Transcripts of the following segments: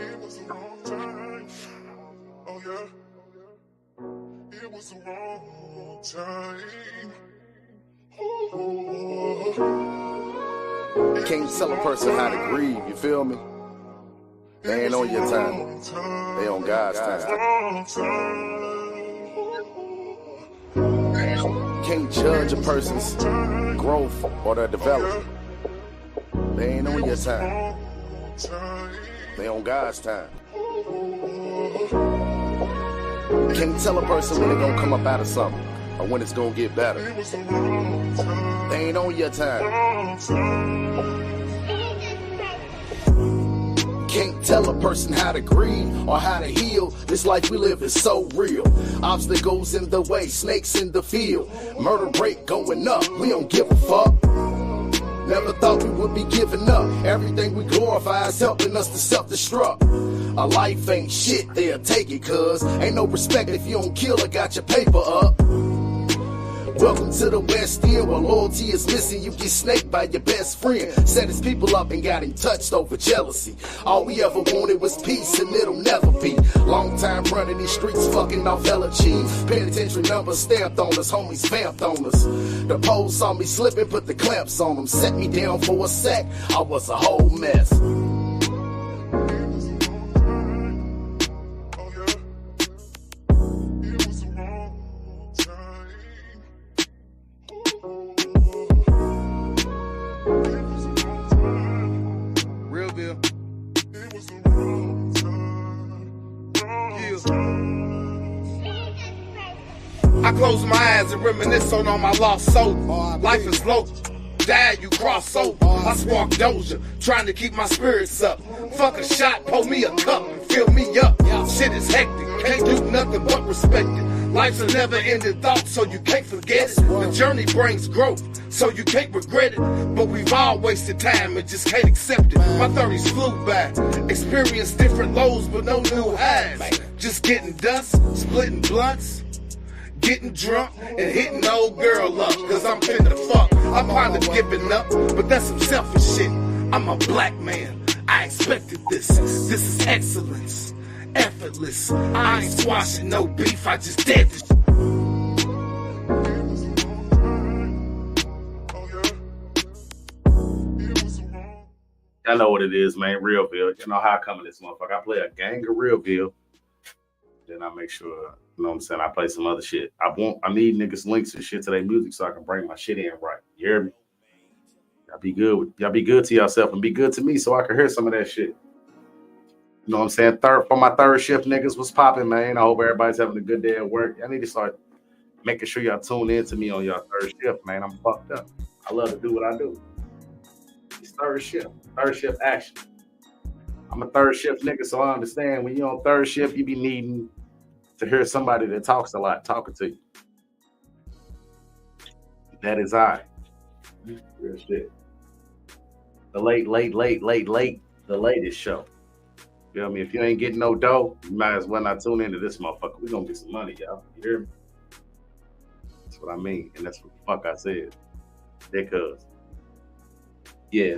It was the wrong time. Oh yeah. It was the wrong time. Can't tell a person how to grieve, you feel me? They ain't on your time. They on God's time. Can't judge a person's growth or their development. They ain't on your time. They on God's time. Can't tell a person when they gonna come up out of something or when it's gonna get better. They ain't on your time. Can't tell a person how to grieve or how to heal. This life we live is so real. Obstacles in the way, snakes in the field. Murder rate going up, we don't give a fuck. Never thought we would be giving up. Everything we glorify is helping us to self-destruct. A life ain't shit, they'll take it, cuz ain't no respect if you don't kill or got your paper up. Welcome to the West End, where loyalty is missing. You get snaked by your best friend. Set his people up and got him touched over jealousy. All we ever wanted was peace, and it'll never be. Long time running these streets, fucking off elegy. Penitentiary numbers stamped on us, homies vamped on us. The police saw me slipping, put the clamps on them. Set me down for a sec, I was a whole mess. I close my eyes and reminisce on all my lost soul. Life is low, die you cross over. I spark Doja, trying to keep my spirits up. Fuck a shot, pour me a cup, fill me up. Shit is hectic, can't do nothing but respect it. Life's a never-ending thought, so you can't forget it. The journey brings growth, so you can't regret it. But we've all wasted time and just can't accept it. My 30s flew by, experienced different lows but no new highs. Just getting dust, splitting blunts, getting drunk and hitting the old girl up, cause I'm finna fuck. I'm kinda giving up, but that's some selfish shit. I'm a black man, I expected this. This is excellence, effortless. I ain't squashing no beef, I just did this. I know what it is, man. Realville. You know how I come in this motherfucker. I play a gang of Realville. Then I make sure, you know what I'm saying, I play some other shit. I need niggas links and shit to their music so I can bring my shit in right. You hear me? Y'all be good to yourself and be good to me so I can hear some of that shit. You know what I'm saying? For my third shift niggas, what's popping, man? I hope everybody's having a good day at work. I need to start making sure y'all tune in to me on your third shift, man. I'm fucked up. I love to do what I do. It's third shift action. I'm a third shift nigga, so I understand when you're on third shift, you be needing to hear somebody that talks a lot talking to you. That is I. Real shit. The the latest show. You know what I mean? If you ain't getting no dough, you might as well not tune into this motherfucker. We gonna get some money, y'all. You hear me? That's what I mean, and that's what the fuck I said. Because, yeah.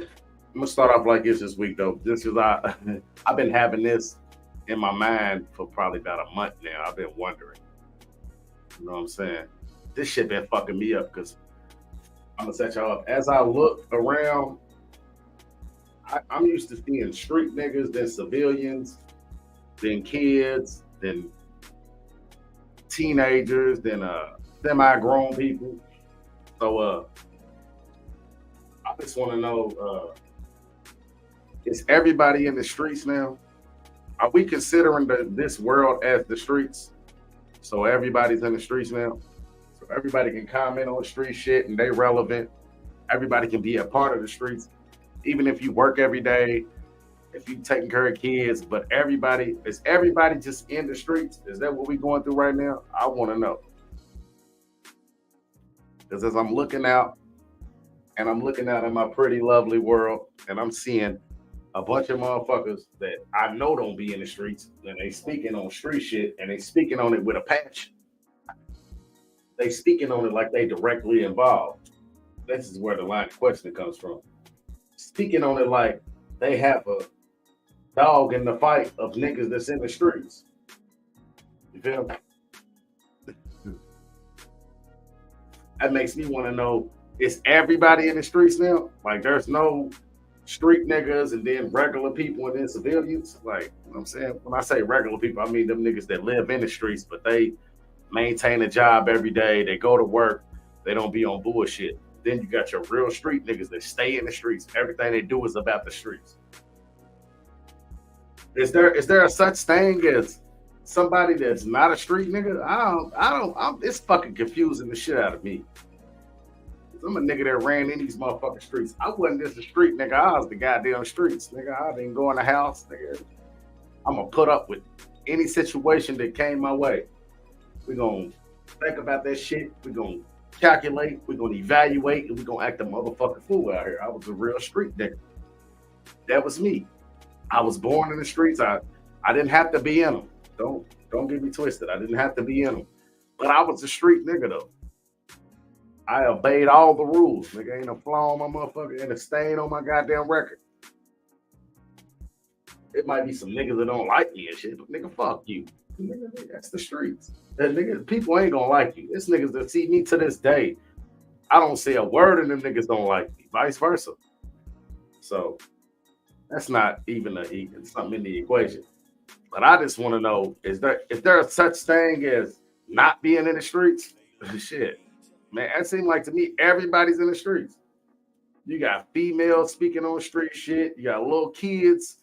I'm gonna start off like this week though. This is I've been having this in my mind for probably about a month now. I've been wondering. You know what I'm saying? This shit been fucking me up because I'm gonna set y'all up. As I look around, I'm used to seeing street niggas, then civilians, then kids, then teenagers, then semi-grown people. So I just want to know. Is everybody in the streets now? Are we considering this world as the streets? So everybody's in the streets now? So everybody can comment on street shit and they relevant. Everybody can be a part of the streets. Even if you work every day, if you taking care of kids, but is everybody just in the streets? Is that what we going through right now? I want to know. Because as I'm looking out, and I'm looking out in my pretty, lovely world, and I'm seeing a bunch of motherfuckers that I know don't be in the streets, and they speaking on street shit, and they speaking on it with a passion. They speaking on it like they directly involved. This is where the line of questioning comes from. Speaking on it like they have dog in the fight of niggas that's in the streets. You feel me? That makes me want to know, is everybody in the streets now? Like, there's no street niggas and then regular people and then civilians? Like, you know what I'm saying? When I say regular people, I mean them niggas that live in the streets, but they maintain a job every day. They go to work. They don't be on bullshit. Then you got your real street niggas that stay in the streets. Everything they do is about the streets. Is there a such thing as somebody that's not a street nigga? It's fucking confusing the shit out of me. I'm a nigga that ran in these motherfucking streets. I wasn't just a street nigga. I was the goddamn streets, nigga. I didn't go in the house, nigga. I'm gonna put up with any situation that came my way. We're gonna think about that shit. We're gonna calculate. We're gonna evaluate, and we're gonna act a motherfucking fool out here. I was a real street nigga. That was me. I was born in the streets. I didn't have to be in them. Don't get me twisted. I didn't have to be in them. But I was a street nigga though. I obeyed all the rules. Nigga, ain't a flaw on my motherfucker, ain't a stain on my goddamn record. It might be some niggas that don't like me and shit, but nigga, fuck you. Nigga, that's the streets. That nigga, people ain't gonna like you. It's niggas that see me to this day. I don't say a word and them niggas don't like me. Vice versa. So that's not even something in the equation. But I just want to know, is there a such thing as not being in the streets? Shit. Man, it seems like to me, everybody's in the streets. You got females speaking on street shit. You got little kids.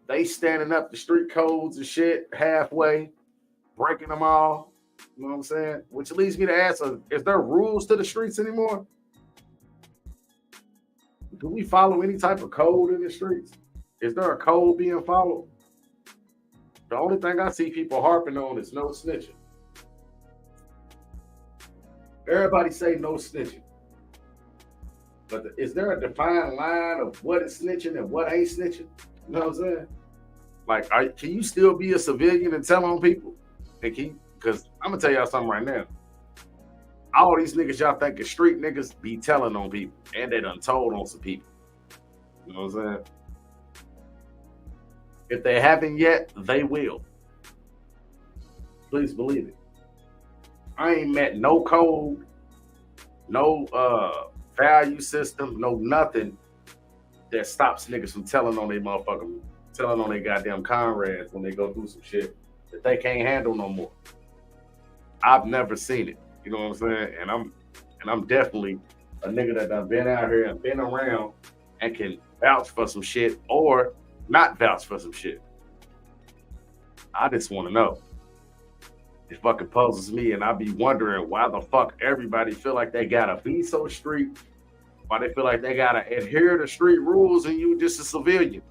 They standing up the street codes and shit halfway, breaking them all. You know what I'm saying? Which leads me to ask, is there rules to the streets anymore? Do we follow any type of code in the streets? Is there a code being followed? The only thing I see people harping on is no snitching. Everybody say no snitching. But is there a defined line of what is snitching and what ain't snitching? You know what I'm saying? Like, can you still be a civilian and tell on people? Because I'm going to tell y'all something right now. All these niggas y'all think is street niggas be telling on people. And they done told on some people. You know what I'm saying? If they haven't yet, they will. Please believe it. I ain't met no code, no value system, no nothing that stops niggas from telling on their goddamn comrades when they go through some shit that they can't handle no more. I've never seen it. You know what I'm saying? And I'm definitely a nigga that done been out here and been around and can vouch for some shit or not vouch for some shit. I just want to know. It fucking puzzles me, and I be wondering why the fuck everybody feel like they gotta be so street, why they feel like they gotta adhere to street rules and you just a civilian.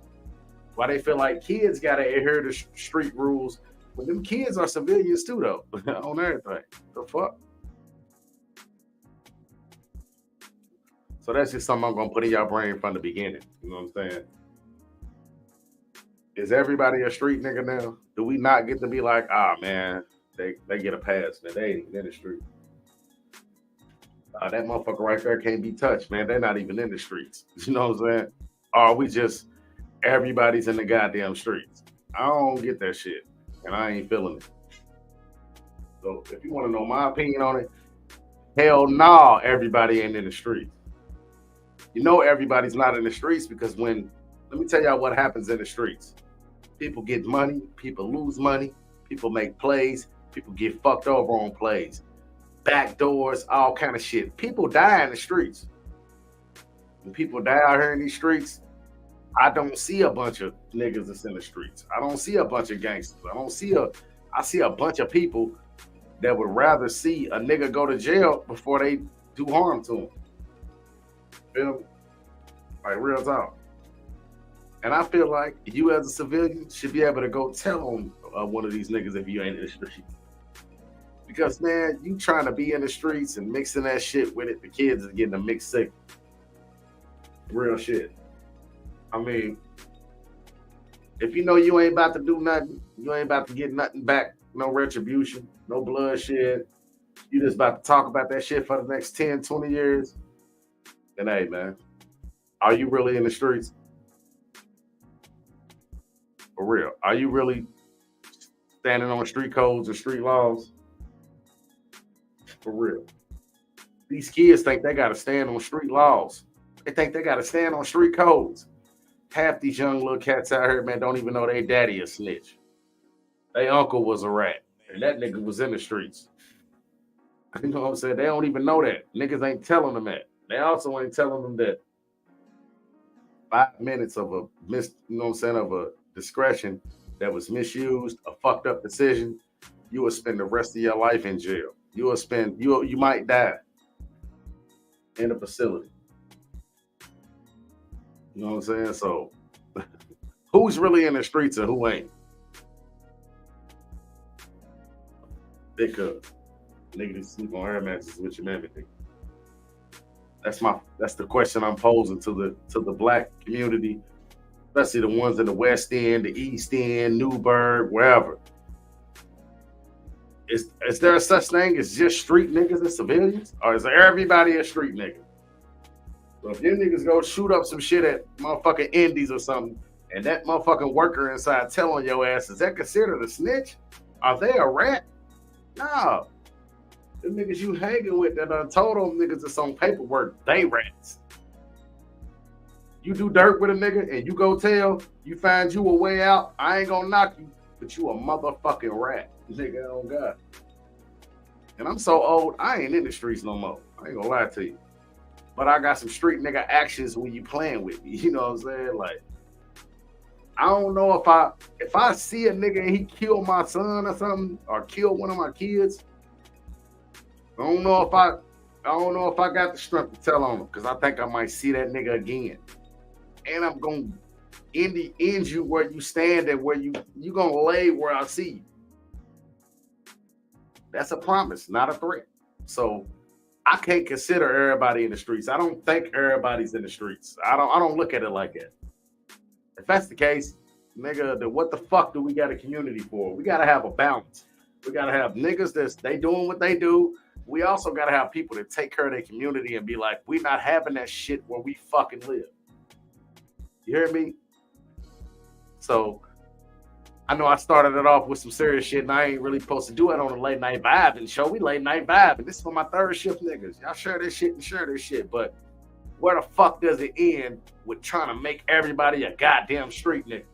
Why they feel like kids gotta adhere to street rules when them kids are civilians too though, on everything. The fuck? So that's just something I'm gonna put in your brain from the beginning. You know what I'm saying? Is everybody a street nigga now? Do we not get to be like, man, they get a pass, man. They ain't even in the street. That motherfucker right there can't be touched, man. They're not even in the streets. You know what I'm saying? Or we just, everybody's in the goddamn streets. I don't get that shit, and I ain't feeling it. So if you want to know my opinion on it, hell no, everybody ain't in the streets. You know everybody's not in the streets because let me tell y'all what happens in the streets. People get money, people lose money, people make plays, people get fucked over on plays, back doors, all kind of shit. People die in the streets. When people die out here in these streets, I don't see a bunch of niggas that's in the streets. I don't see a bunch of gangsters. I see a bunch of people that would rather see a nigga go to jail before they do harm to him. Feel me? Like real talk. And I feel like you as a civilian should be able to go tell on one of these niggas if you ain't in the streets. Because, man, you trying to be in the streets and mixing that shit with it, the kids is getting a mixed signal. Real shit. I mean, if you know you ain't about to do nothing, you ain't about to get nothing back, no retribution, no bloodshed, you just about to talk about that shit for the next 10, 20 years, then hey, man, are you really in the streets? For real. Are you really standing on street codes and street laws? For real. These kids think they got to stand on street laws. They think they got to stand on street codes. Half these young little cats out here, man, don't even know their daddy a snitch. Their uncle was a rat, and that nigga was in the streets. You know what I'm saying? They don't even know that. Niggas ain't telling them that. They also ain't telling them that 5 minutes of a of a discretion that was misused, a fucked up decision, you will spend the rest of your life in jail. You might die in a facility. You know what I'm saying? So who's really in the streets and who ain't? Because niggas sleep on air mattresses with your everything. That's the question I'm posing to the black community, especially the ones in the West End, the East End, Newburgh, wherever. Is there a such thing as just street niggas and civilians? Or is everybody a street nigga? So if your niggas go shoot up some shit at motherfucking Indies or something, and that motherfucking worker inside tell on your ass, is that considered a snitch? Are they a rat? No. The niggas you hanging with that done told them niggas that's on paperwork, they rats. You do dirt with a nigga and you go tell, you find you a way out, I ain't gonna knock you, but you a motherfucking rat. Nigga, oh God. And I'm so old, I ain't in the streets no more. I ain't gonna lie to you. But I got some street nigga actions when you playing with me. You know what I'm saying? Like, I don't know if I see a nigga and he kill my son or something, or kill one of my kids, I don't know if I got the strength to tell on him, because I think I might see that nigga again. And I'm gonna end you where you stand and where you gonna lay where I see you. That's a promise, not a threat. So I can't consider everybody in the streets. I don't think everybody's in the streets. I don't look at it like that. If that's the case, nigga, then what the fuck do we got a community for? We gotta have a balance. We gotta have niggas they doing what they do. We also gotta have people that take care of their community and be like, we not having that shit where we fucking live. You hear me? So I know I started it off with some serious shit, and I ain't really supposed to do it on a late night vibe and show. We late night vibe, and this is for my third shift niggas. Y'all share this shit and share this shit, but where the fuck does it end with trying to make everybody a goddamn street nigga?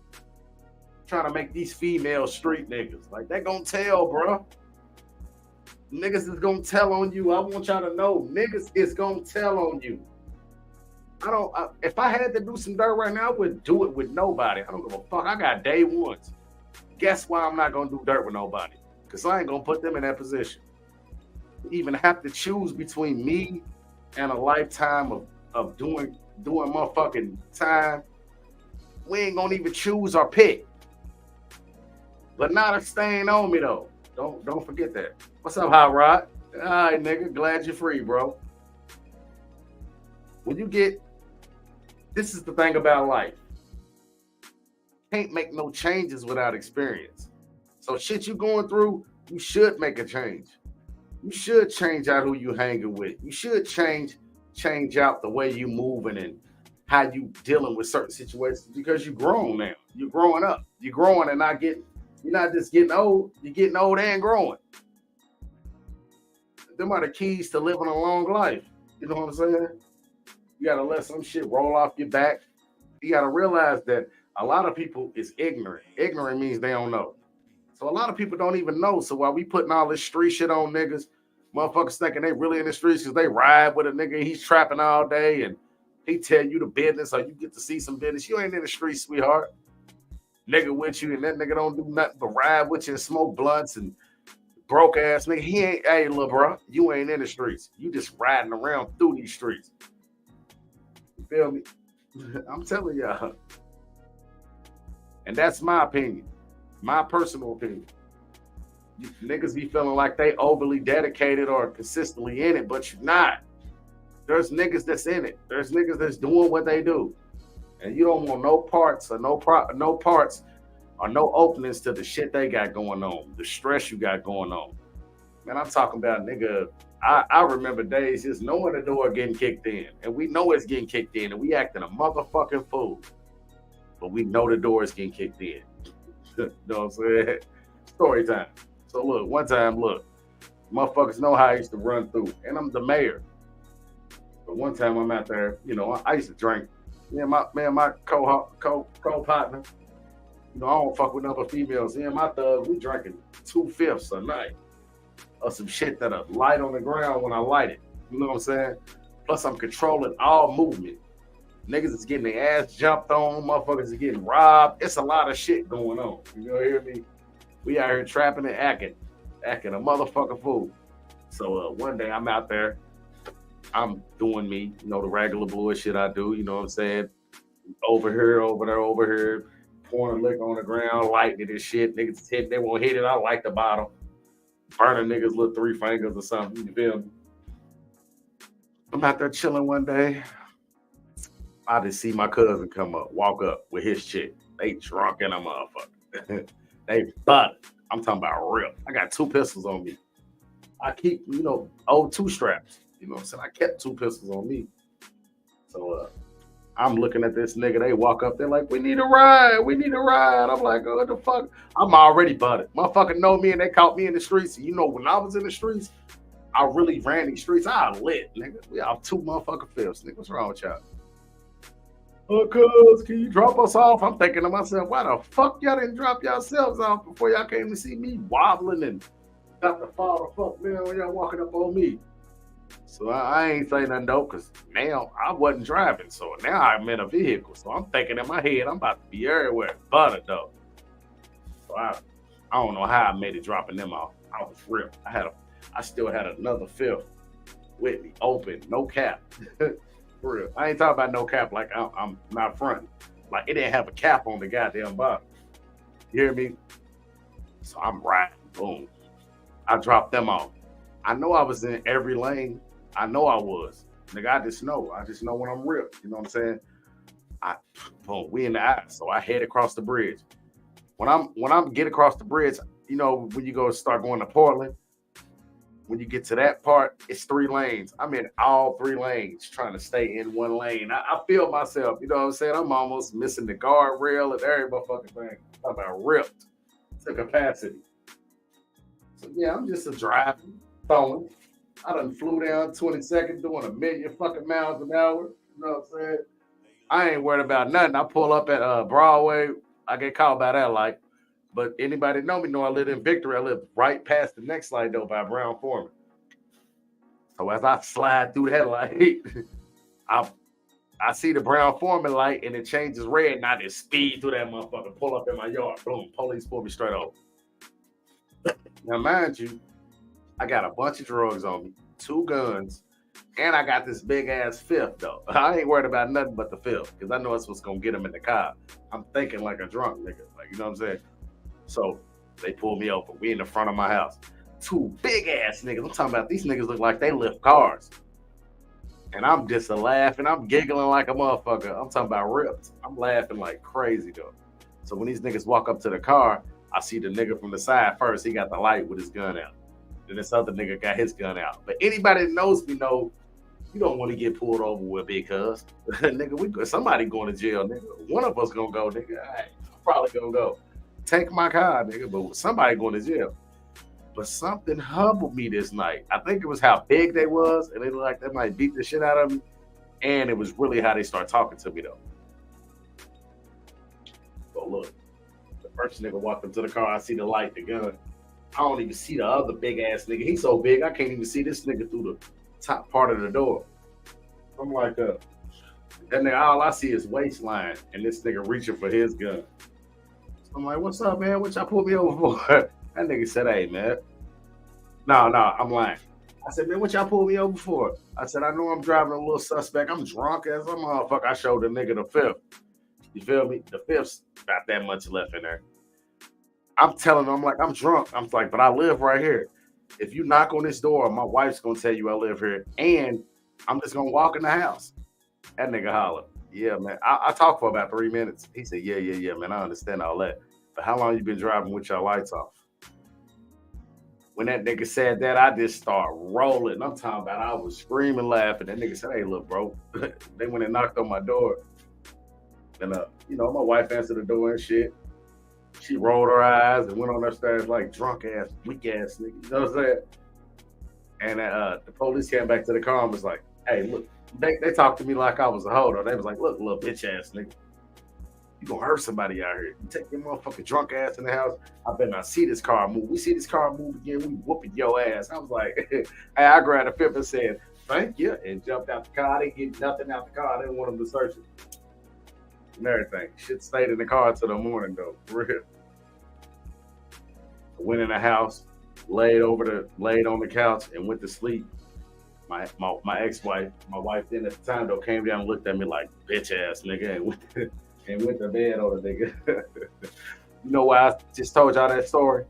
Trying to make these females street niggas. Like, they gonna tell, bro. Niggas is gonna tell on you. I want y'all to know, niggas is gonna tell on you. If I had to do some dirt right now, I wouldn't do it with nobody. I don't give a fuck. I got day ones. Guess why I'm not gonna do dirt with nobody? Because I ain't gonna put them in that position. Even have to choose between me and a lifetime of doing motherfucking time. We ain't gonna even choose or pick. But not a stain on me though. Don't forget that. What's up, Hot Rod? All right, nigga. Glad you're free, bro. This is the thing about life. Can't make no changes without experience. So shit you going through, you should make a change. You should change out who you hanging with. You should change out the way you moving and how you dealing with certain situations, because you're grown now. You're growing up. You're growing and you're not just getting old, you're getting old and growing. Them are the keys to living a long life. You know what I'm saying? You gotta let some shit roll off your back. You gotta realize that a lot of people is ignorant. Ignorant means they don't know. So a lot of people don't even know. So while we putting all this street shit on niggas, motherfuckers thinking they really in the streets because they ride with a nigga, he's trapping all day and he tell you the business or you get to see some business. You ain't in the streets, sweetheart. Nigga with you and that nigga don't do nothing but ride with you and smoke blunts and broke ass nigga. He ain't, hey, little bro, you ain't in the streets. You just riding around through these streets. You feel me? I'm telling y'all. And that's my opinion. My personal opinion. You niggas be feeling like they overly dedicated or consistently in it, but you're not. There's niggas that's in it. There's niggas that's doing what they do. And you don't want no parts or no parts or no openings to the shit they got going on, the stress you got going on. Man, I'm talking about, nigga, I remember days just knowing the door getting kicked in. And we know it's getting kicked in and we acting a motherfucking fool. But we know the door is getting kicked in. You know what I'm saying? Story time. So look, one time, look, motherfuckers know how I used to run through, and I'm the mayor. But one time I'm out there, you know, I used to drink. My co-partner, you know, I don't fuck with other females. Me and my thugs, we drinking 2/5 a night of some shit that'll light on the ground when I light it. You know what I'm saying? Plus, I'm controlling all movement. Niggas is getting their ass jumped on. Motherfuckers are getting robbed. It's a lot of shit going on. You know, hear me? We out here trapping and acting a motherfucking fool. So one day I'm out there. I'm doing me, you know, the regular bullshit I do. You know what I'm saying? Over here, over there, over here. Pouring liquor on the ground, lighting it and shit. Niggas hit, they won't hit it. I light the bottle. Burning niggas little 3 fingers or something. You feel me? I'm out there chilling one day. I just see my cousin come up, walk up with his chick. They drunk in a motherfucker. They butt. I'm talking about real. I got 2 pistols on me. I keep, you know, old 2 straps. You know what I'm saying? I kept 2 pistols on me. So I'm looking at this nigga. They walk up. They're like, we need a ride. We need a ride. I'm like, oh, what the fuck? I'm already butted. Motherfucker know me and they caught me in the streets. You know, when I was in the streets, I really ran these streets. I lit, nigga. We have 2 motherfucking fifths. Nigga, what's wrong with y'all? Oh, cuz, can you drop us off? I'm thinking to myself, why the fuck y'all didn't drop yourselves off before y'all came to see me wobbling and got the fall the fuck down when y'all walking up on me? So I ain't saying nothing though, because now I wasn't driving. So now I'm in a vehicle. So I'm thinking in my head, I'm about to be everywhere. Butter though. So I don't know how I made it dropping them off. I was ripped. I still had another 5th with me, open, no cap. For real. I ain't talking about no cap like I'm not fronting. Like it didn't have a cap on the goddamn bottom. You hear me? So I'm riding, boom. I dropped them off. I know I was in every lane. I know I was. Nigga, I just know when I'm ripped. You know what I'm saying? Boom, we in the eye. So I head across the bridge. When I'm get across the bridge, you know, when you go start going to Portland, when you get to that part, it's 3 lanes. I'm in all 3 lanes trying to stay in one lane. I feel myself, you know what I'm saying? I'm almost missing the guardrail and every motherfucking thing. I'm about ripped to capacity. So yeah, I'm just a driving, throwing. I done flew down 22nd doing 1,000,000 fucking miles an hour. You know what I'm saying? I ain't worried about nothing. I pull up at Broadway. I get caught by that light. But anybody know me know I live in Victory. I live right past the next light though by Brown Foreman. So as I slide through that light, I see the Brown Foreman light and it changes red and I just speed through that motherfucker, pull up in my yard. Boom, police pull me straight over. Now mind you, I got a bunch of drugs on me, 2 guns, and I got this big ass 5th though. I ain't worried about nothing but the 5th because I know that's what's gonna get him in the car. I'm thinking like a drunk nigga, like you know what I'm saying? So they pulled me over. We in the front of my house. 2 big ass niggas. I'm talking about these niggas look like they lift cars. And I'm just laughing. I'm giggling like a motherfucker. I'm talking about ripped. I'm laughing like crazy though. So when these niggas walk up to the car, I see the nigga from the side first. He got the light with his gun out. Then this other nigga got his gun out. But anybody that knows me know you don't want to get pulled over with because nigga, somebody going to jail, nigga. One of us gonna go, nigga. I'm probably gonna go. Take my car, nigga, but somebody going to jail. But something humbled me this night. I think it was how big they was, and they looked like they might beat the shit out of me. And it was really how they start talking to me though. So look, the first nigga walked up to the car. I see the light, the gun. I don't even see the other big ass nigga. He's so big, I can't even see this nigga through the top part of the door. I'm like, that nigga, all I see is waistline, and this nigga reaching for his gun. I'm like, what's up, man? What y'all pulled me over for? That nigga said, hey, man. No, I'm lying. I said, man, what y'all pulled me over for? I said, I know I'm driving a little suspect. I'm drunk as a motherfucker. I showed the nigga the 5th. You feel me? The 5th's not that much left in there. I'm telling him, I'm like, I'm drunk. I'm like, but I live right here. If you knock on this door, my wife's going to tell you I live here. And I'm just going to walk in the house. That nigga hollered. Yeah, man. I talked for about 3 minutes. He said, yeah, man. I understand all that. But how long you been driving with your lights off? When that nigga said that, I just started rolling. I'm talking about I was screaming, laughing. That nigga said, hey, look, bro. They went and knocked on my door. And, you know, my wife answered the door and shit. She rolled her eyes and went on upstairs like drunk ass, weak ass nigga. You know what I'm saying? And the police came back to the car and was like, hey, look, they talked to me like I was a hoe. They was like, look, little bitch ass nigga, you gonna hurt somebody out here. You take your motherfucking drunk ass in the house. I better not see this car move. We see this car move again, we whooping your ass. I was like, hey, I grabbed a fifth and said, thank you, and jumped out the car. I didn't get nothing out the car. I didn't want them to search it and everything. Shit stayed in the car till the morning though, for real. I went in the house, laid on the couch and went to sleep. My ex-wife, my wife then at the time though, came down and looked at me like bitch ass nigga and went to bed on the nigga. You know why I just told y'all that story?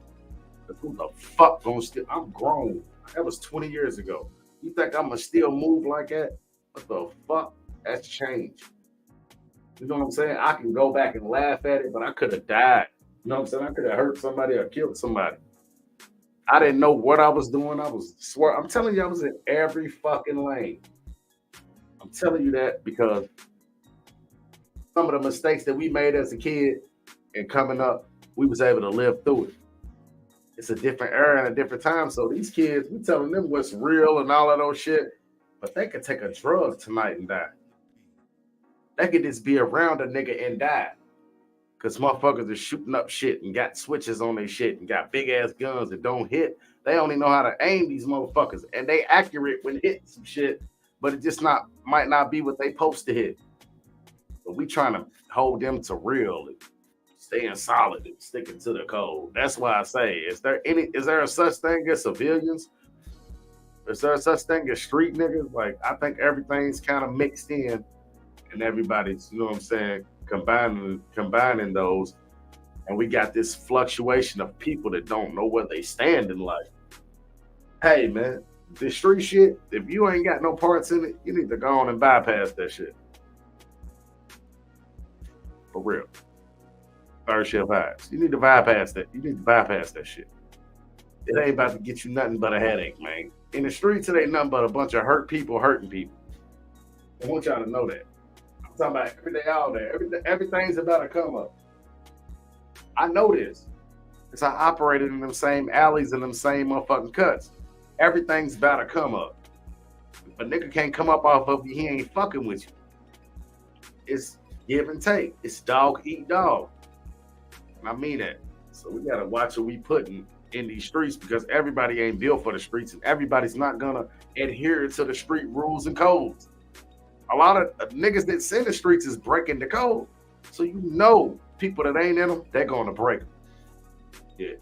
Who the fuck gonna still? I'm grown. That was 20 years ago. You think I'm gonna still move like that? What the fuck? That's changed. You know what I'm saying? I can go back and laugh at it, but I could have died. You know what I'm saying? I could have hurt somebody or killed somebody. I didn't know what I was doing. I'm telling you, I was in every fucking lane. I'm telling you that because some of the mistakes that we made as a kid and coming up, we was able to live through it. It's a different era and a different time. So these kids, we telling them what's real and all of those shit, but they could take a drug tonight and die. They could just be around a nigga and die. Because motherfuckers are shooting up shit and got switches on their shit and got big ass guns that don't hit. They only know how to aim these motherfuckers. And they accurate when hitting some shit, but it just might not be what they supposed to hit. But we trying to hold them to real and staying solid and sticking to the code. That's why I say, is there a such thing as civilians? Is there a such thing as street niggas? Like, I think everything's kind of mixed in and everybody's, you know what I'm saying, combining those, and we got this fluctuation of people that don't know where they stand in life. Hey man, the street shit, if you ain't got no parts in it, you need to go on and bypass that shit. For real. Third shift vibes. You need to bypass that. You need to bypass that shit. It ain't about to get you nothing but a headache, man. In the streets, it ain't nothing but a bunch of hurt people hurting people. I want y'all to know that. I'm talking about every day, all day. Everything's about to come up. I know this. Because I operated in them same alleys and them same motherfucking cuts. Everything's about to come up. If a nigga can't come up off of you, he ain't fucking with you. It's give and take. It's dog eat dog. And I mean that. So we gotta watch what we putting in these streets because everybody ain't built for the streets and everybody's not gonna adhere to the street rules and codes. A lot of niggas that's in the streets is breaking the code. So you know people that ain't in them, they're gonna break them. Yeah.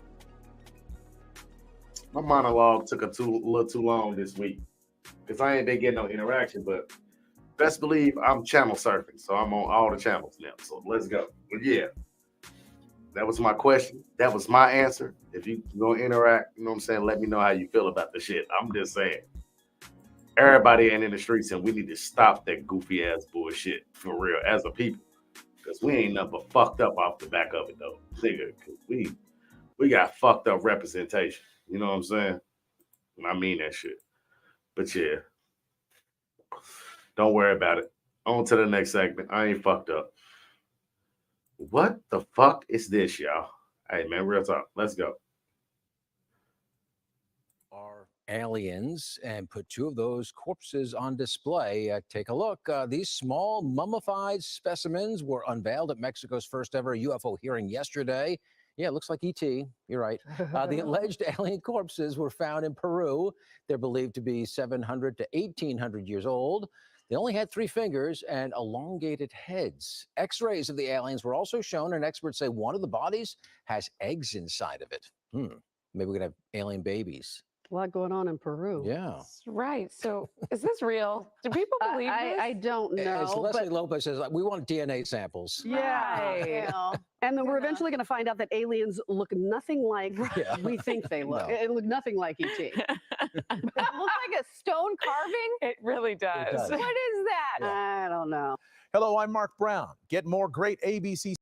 My monologue took a little too long this week because I ain't been getting no interaction, but best believe I'm channel surfing. So I'm on all the channels now. So let's go. But yeah, that was my question. That was my answer. If you gonna interact, you know what I'm saying, let me know how you feel about the shit. I'm just saying. Everybody ain't in the streets and we need to stop that goofy ass bullshit for real as a people. Because we ain't nothing but fucked up off the back of it though. Nigga, we got fucked up representation. You know what I'm saying? And I mean that shit. But yeah. Don't worry about it. On to the next segment. I ain't fucked up. What the fuck is this, y'all? Hey man, real talk. Let's go. Are aliens and put two of those corpses on display. Take a look. These small mummified specimens were unveiled at Mexico's first ever UFO hearing yesterday. Yeah, it looks like ET. You're right. The alleged alien corpses were found in Peru. They're believed to be 700 to 1,800 years old. They only had 3 fingers and elongated heads. X-rays of the aliens were also shown, and experts say one of the bodies has eggs inside of it. Maybe we could have alien babies. A lot going on in Peru. Yeah. Right. So is this real? Do people believe this? I don't know. As Leslie Lopez says, we want DNA samples. Yeah. And then we're eventually going to find out that aliens look nothing like we think they look. No. It look nothing like ET. It looks like a stone carving. It really does. It does. What is that? I don't know. Hello, I'm Mark Brown. Get more great ABC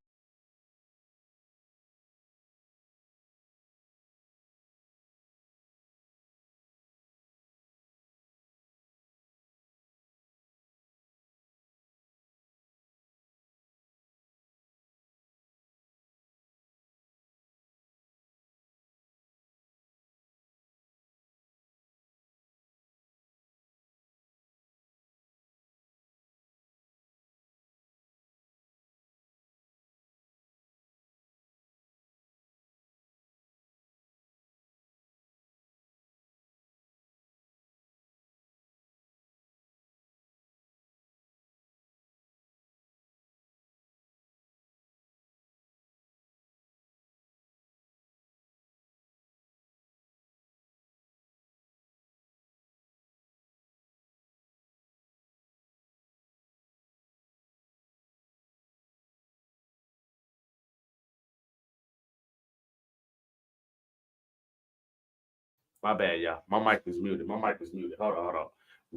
My bad, y'all. My mic was muted. Hold on.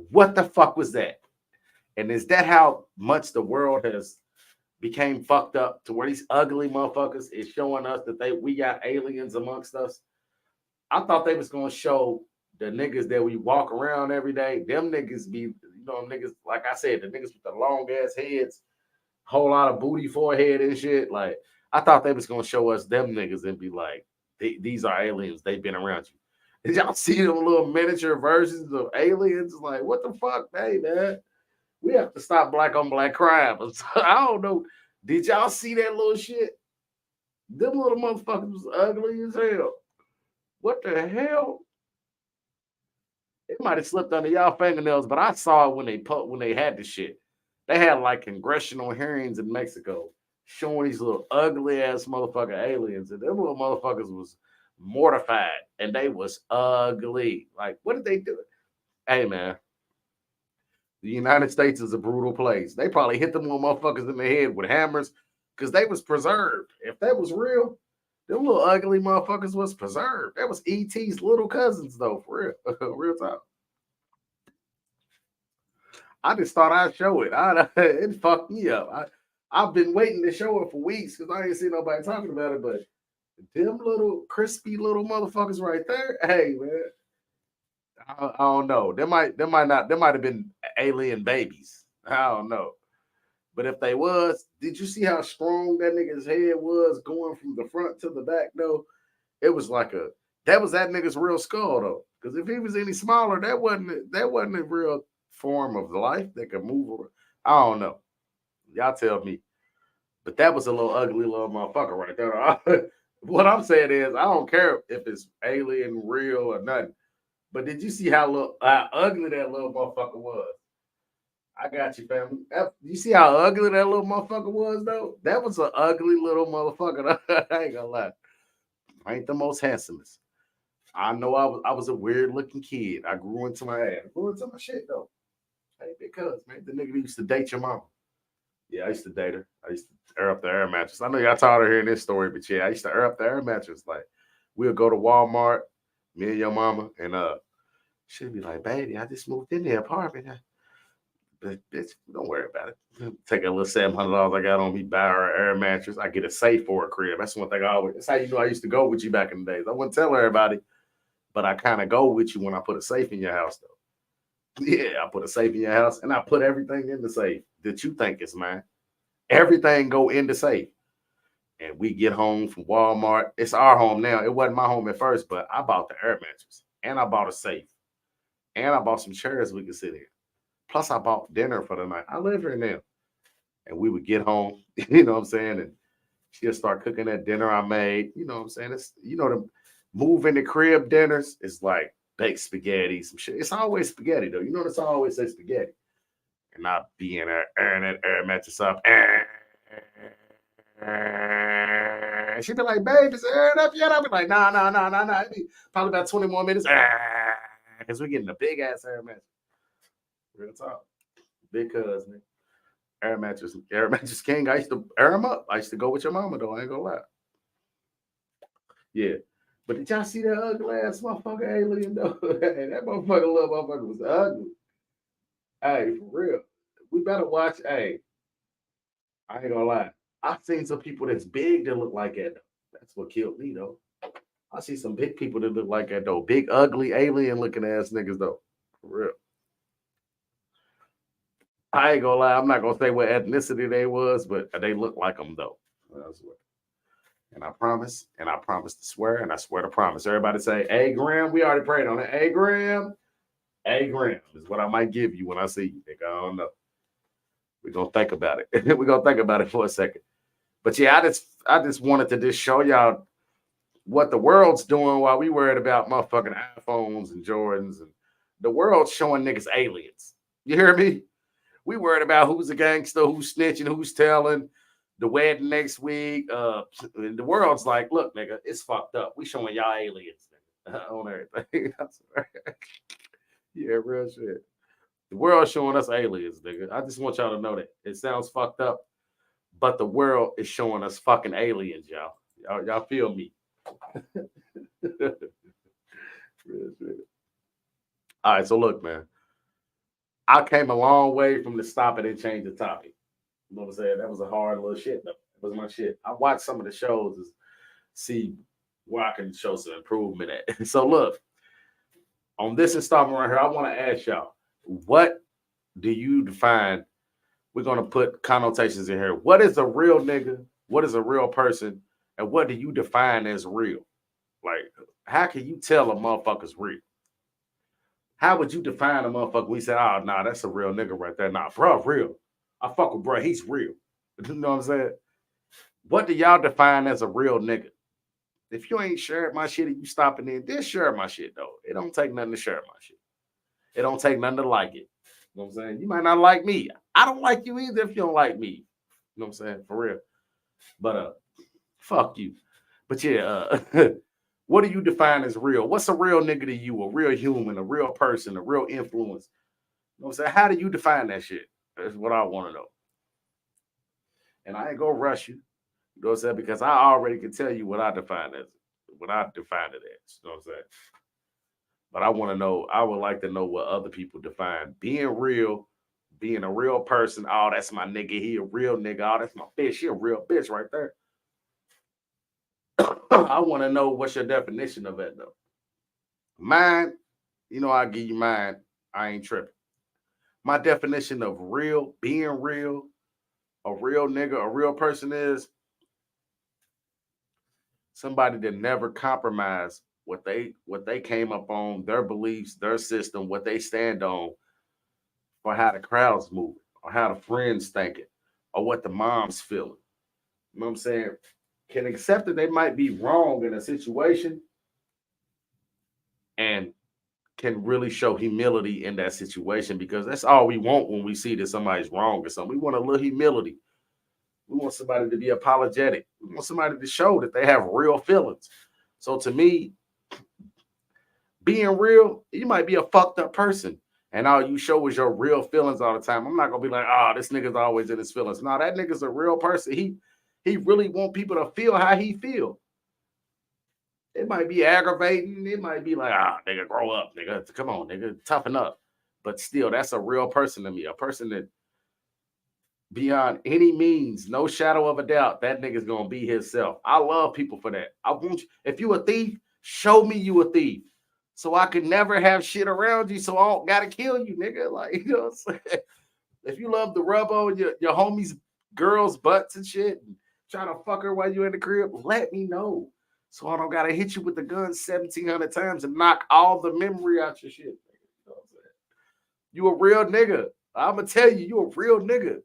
What the fuck was that? And is that how much the world has became fucked up to where these ugly motherfuckers is showing us that we got aliens amongst us? I thought they was gonna show the niggas that we walk around every day. Them niggas be, niggas, like I said, the niggas with the long ass heads, whole lot of booty forehead and shit. Like, I thought they was gonna show us them niggas and be like, these are aliens. They've been around you. Did y'all see them little miniature versions of aliens? Like, what the fuck, hey man? We have to stop black on black crime. I don't know. Did y'all see that little shit? Them little motherfuckers was ugly as hell. What the hell? It might have slipped under y'all fingernails, but I saw it when they had the shit. They had like congressional hearings in Mexico showing these little ugly ass motherfucking aliens, and them little motherfuckers was mortified and they was ugly. Like, what did they do? Hey man, the United States is a brutal place. They probably hit them little motherfuckers in the head with hammers because they was preserved. If that was real, them little ugly motherfuckers was preserved. That was E.T.'s little cousins, though, for real. Real time. I just thought I'd show it. It fucked me up. I've been waiting to show it for weeks because I ain't seen nobody talking about it, but them little crispy little motherfuckers right there, hey, man. I don't know. There might have been alien babies. I don't know. But if they was, did you see how strong that nigga's head was going from the front to the back though? It was like that was that nigga's real skull though. Because if he was any smaller, that wasn't a real form of life that could move around. I don't know. Y'all tell me. But that was a little ugly little motherfucker right there. What I'm saying is, I don't care if it's alien, real, or nothing. But did you see how ugly that little motherfucker was? I got you, family. You see how ugly that little motherfucker was, though? That was an ugly little motherfucker. I ain't gonna lie. I ain't the most handsomest. I know I was a weird looking kid. I grew into my ass. Grew into my shit, though. Hey, because, man, the nigga used to date your mama. Yeah, I used to date her. I used to air up the air mattress. I know y'all tired of hearing this story, but yeah, I used to air up the air mattress. Like, we'll go to Walmart, me and your mama, and she'd be like, baby, I just moved in the apartment. But bitch, don't worry about it. Take a little $700 I got on me, buy her an air mattress. I get a safe for a crib. That's one thing that's how you know I used to go with you back in the days. I wouldn't tell everybody, but I kind of go with you when I put a safe in your house, though. Yeah, I put a safe in your house, and I put everything in the safe that you think is mine. Everything go in the safe. And we get home from Walmart. It's our home now. It wasn't my home at first, but I bought the air mattress, and I bought a safe, and I bought some chairs we could sit in. Plus, I bought dinner for the night. I live here now. And we would get home, you know what I'm saying? And she'll start cooking that dinner I made. You know what I'm saying? It's, the move in the crib dinners is like baked spaghetti, some shit. It's always spaghetti, though. You notice I always say spaghetti. And I'll be in there airing that air mattress up. And she'd be like, babe, is it aired up yet? I'll be like, nah. It'd be probably about 20 more minutes. Because we're getting a big ass air mattress. Real talk. Big cousin. Air mattress king. I used to air them up. I used to go with your mama, though. I ain't gonna lie. Yeah. But did y'all see that ugly ass motherfucker alien, though? Hey, that little motherfucker was ugly. Hey, for real. We better watch. Hey, I ain't gonna lie. I've seen some people that's big that look like that. That's what killed me, though. I see some big people that look like that, though. Big, ugly, alien looking ass niggas, though. For real. I ain't gonna lie. I'm not gonna say what ethnicity they was, but they look like them, though. And I promise to swear, and I swear to promise. Everybody say, hey, Graham, we already prayed on it. Hey, Graham is what I might give you when I see you. Nigga, I don't know. We're going to think about it. We're going to think about it for a second. But yeah, I just wanted to just show y'all what the world's doing while we worried about motherfucking iPhones and Jordans. And the world's showing niggas aliens. You hear me? We worried about who's a gangster, who's snitching, who's telling. The wedding next week. The world's like, look, nigga, it's fucked up. We showing y'all aliens, nigga, on everything. Yeah, real shit. The world's showing us aliens, nigga. I just want y'all to know that. It sounds fucked up, but the world is showing us fucking aliens, y'all. Y'all feel me? All right, so look, man. I came a long way from the stop it and change the topic. You know what I'm saying? That was a hard little shit, though. That was my shit. I watched some of the shows to see where I can show some improvement at. So look, on this installment right here, I want to ask y'all, what do you define? We're going to put connotations in here. What is a real nigga? What is a real person? And what do you define as real? Like, how can you tell a motherfucker's real? How would you define a motherfucker? We say, oh, nah, that's a real nigga right there. Nah, bro, real. I fuck with bro, he's real. You know what I'm saying? What do y'all define as a real nigga? If you ain't sharing my shit and you stopping in, then share my shit, though. It don't take nothing to share my shit. It don't take nothing to like it. You know what I'm saying? You might not like me. I don't like you either if you don't like me. You know what I'm saying? For real. But fuck you. But yeah, what do you define as real? What's a real nigga to you? A real human, a real person, a real influence. You know what I'm saying? How do you define that shit? That's what I want to know. And I ain't gonna rush you. You know what I'm saying? Because I already can tell you what I define it as. You know what I'm saying? But I want to know, I would like to know what other people define being real, being a real person. Oh, that's my nigga. He a real nigga. Oh, that's my bitch. She a real bitch right there. I want to know what's your definition of that, though. Mine, you know, I'll give you mine. I ain't tripping. My definition of real, being real, a real nigga, a real person is somebody that never compromised what they came up on, their beliefs, their system, what they stand on, or how the crowd's moving, or how the friends thinking, or what the mom's feeling. You know what I'm saying? Can accept that they might be wrong in a situation and can really show humility in that situation, because that's all we want when we see that somebody's wrong or something. We want a little humility. We want somebody to be apologetic. We want somebody to show that they have real feelings. So to me, being real, you might be a fucked up person, and all you show is your real feelings all the time. I'm not gonna be like, oh, this nigga's always in his feelings. No, that nigga's a real person. He really want people to feel how he feel. It might be aggravating. It might be like, nigga, grow up, nigga. Come on, nigga, toughen up. But still, that's a real person to me. A person that beyond any means, no shadow of a doubt, that nigga's gonna be himself. I love people for that. I want you, if you a thief, show me you a thief, so I can never have shit around you, so I don't gotta kill you, nigga. Like, you know what I'm saying? If you love to rub on your homies' girls' butts and shit, and try to fuck her while you in the crib, let me know, so I don't gotta hit you with the gun 1,700 times and knock all the memory out your shit. You know what I'm saying? You a real nigga. I'm gonna tell you, you a real nigga.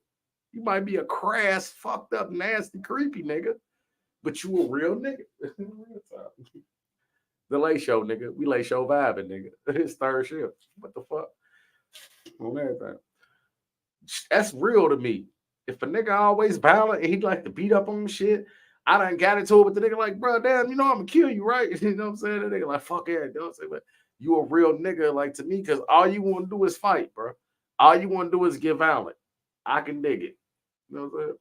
You might be a crass, fucked up, nasty, creepy nigga, but you a real nigga. The Late Show, nigga. We Late Show vibing, nigga. It's third shift. What the fuck? On everything. That's real to me. If a nigga always violent and he'd like to beat up on shit, I done got into it with the nigga like, bro, damn, you know I'm gonna kill you, right? You know what I'm saying? The nigga like, fuck yeah, you know what I'm saying? But you a real nigga, like, to me, because all you want to do is fight, bro. All you want to do is get violent. I can dig it. You know what I'm saying?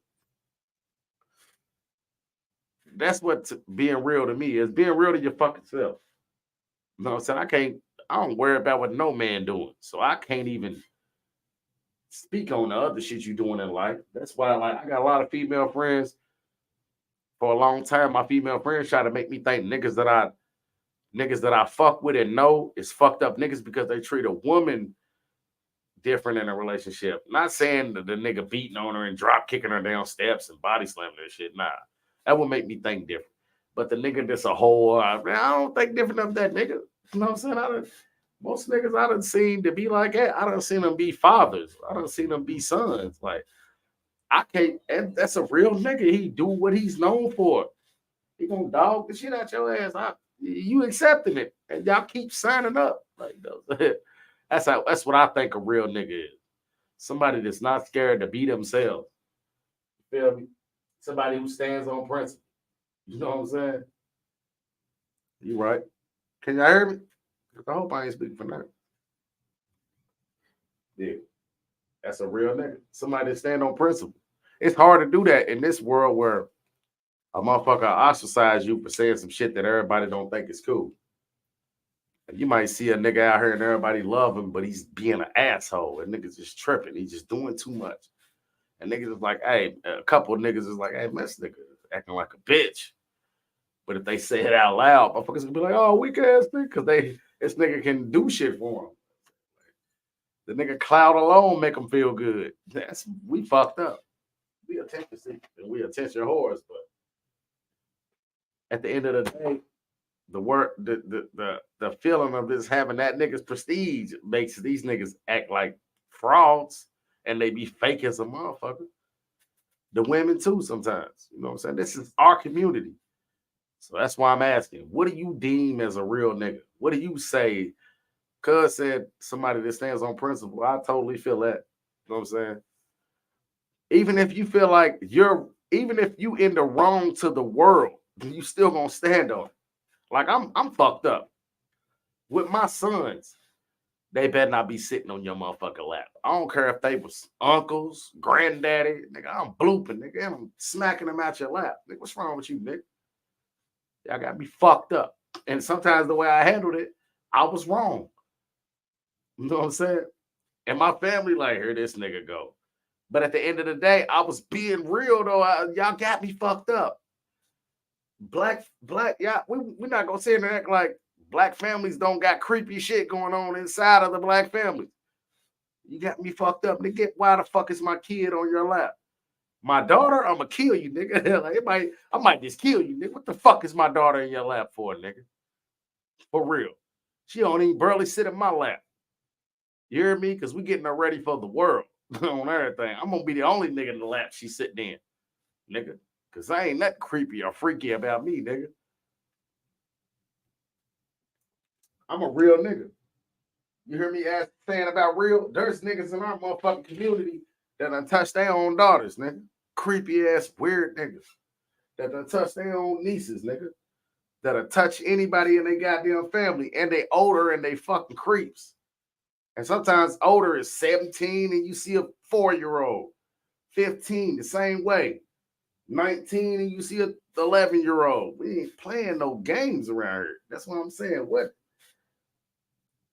That's what being real to me is. Being real to your fucking self. You know what I'm saying? I don't worry about what no man doing. So I can't even speak on the other shit you doing in life. That's why, like, I got a lot of female friends. For a long time, my female friends try to make me think niggas that I fuck with and know is fucked up niggas because they treat a woman different in a relationship. Not saying that the nigga beating on her and drop kicking her down steps and body slamming her shit. Nah, that would make me think different. But the nigga that's a whole, I don't think different of that nigga. You know what I'm saying? Most niggas I done seen to be like that. I done seen them be fathers. I done seen them be sons. Like, I can't, and that's a real nigga. He do what he's known for. He gonna dog the shit out your ass. You accepting it, and y'all keep signing up. Like, that's what I think a real nigga is. Somebody that's not scared to be themselves. You feel me? Somebody who stands on principle. You know what I'm saying? You right? Can y'all hear me? I hope I ain't speaking for nothing. Yeah. That's a real nigga. Somebody that stand on principle. It's hard to do that in this world where a motherfucker ostracize you for saying some shit that everybody don't think is cool. You might see a nigga out here and everybody love him, but he's being an asshole. And niggas just tripping. He's just doing too much. And niggas is like, hey, a couple of niggas is like, hey, man, this nigga acting like a bitch. But if they say it out loud, motherfuckers will be like, oh, weak ass nigga, because this nigga can do shit for him. The nigga cloud alone make them feel good. We fucked up. We attention seekers and we attention whores, but at the end of the day, the feeling of this having that nigga's prestige makes these niggas act like frauds and they be fake as a motherfucker. The women too sometimes. You know what I'm saying? This is our community. So that's why I'm asking, what do you deem as a real nigga? What do you say? Cuz said somebody that stands on principle. I totally feel that. You know what I'm saying? Even if you feel like even if you in the wrong to the world, you still gonna stand on it. Like I'm fucked up. With my sons, they better not be sitting on your motherfucking lap. I don't care if they was uncles, granddaddy, nigga. I'm blooping, nigga. And I'm smacking them out your lap. Nigga, what's wrong with you, nigga? Y'all got me fucked up. And sometimes the way I handled it, I was wrong. You know what I'm saying? And my family like, here this nigga go. But at the end of the day, I was being real though. Y'all got me fucked up. Black, yeah, we're not gonna sit here and act like black families don't got creepy shit going on inside of the black family. You got me fucked up, nigga. Why the fuck is my kid on your lap? My daughter, I'ma kill you, nigga. Like, I might just kill you, nigga. What the fuck is my daughter in your lap for, nigga? For real. She don't even barely sit in my lap. You hear me? Because we getting her ready for the world on everything. I'm gonna be the only nigga in the lap she's sitting in, nigga. Because I ain't that creepy or freaky about me, nigga. I'm a real nigga. You hear me saying about real? There's niggas in our motherfucking community that done touch their own daughters, nigga. Creepy ass, weird niggas. That done touch their own nieces, nigga. That'll touch anybody in their goddamn family. And they older and they fucking creeps. And sometimes older is 17 and you see a 4-year-old. 15, the same way. 19 and you see a 11-year-old. We ain't playing no games around here. That's what I'm saying. What?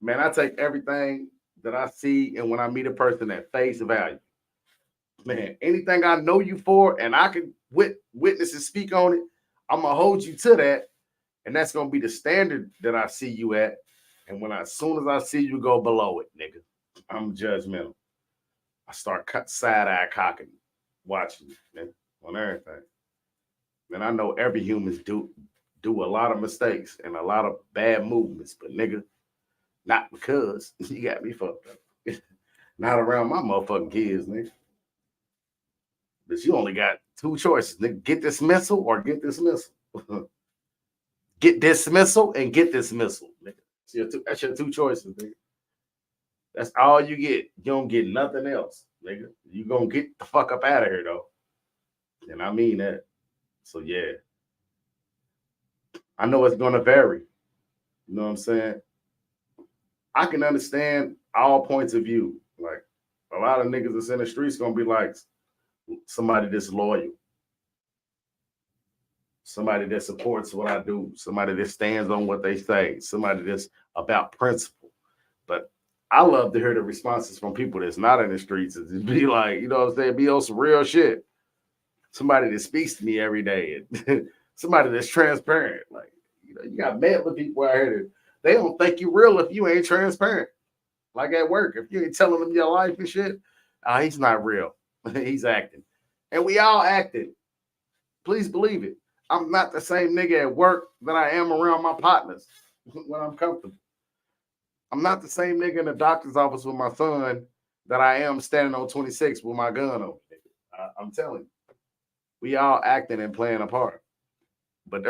Man, I take everything that I see and when I meet a person at face value. Man, anything I know you for and I can witness and speak on it, I'm going to hold you to that. And that's going to be the standard that I see you at. And as soon as I see you go below it, nigga, I'm judgmental. I start side-eye cocking, watching you, man, on everything. And I know every humans do a lot of mistakes and a lot of bad movements, but nigga, not because you got me fucked up. Not around my motherfucking kids, nigga. But you only got two choices, nigga. Get dismissal or get dismissal. Get dismissal and get dismissal, nigga. That's your two choices, nigga. That's all you get. You don't get nothing else, nigga. You gonna get the fuck up out of here, though. And I mean that. So, yeah. I know it's gonna vary. You know what I'm saying? I can understand all points of view. Like, a lot of niggas that's in the streets gonna be like somebody that's loyal. Somebody that supports what I do. Somebody that stands on what they say. Somebody that's about principle. But I love to hear the responses from people that's not in the streets. And just be like, you know what I'm saying? Be on some real shit. Somebody that speaks to me every day. And somebody that's transparent. Like, you know, you got mad with people out here that they don't think you real if you ain't transparent. Like at work, if you ain't telling them your life and shit, he's not real. He's acting. And we all acted. Please believe it. I'm not the same nigga at work that I am around my partners when I'm comfortable. I'm not the same nigga in the doctor's office with my son that I am standing on 26 with my gun on. I'm telling you, we all acting and playing a part. But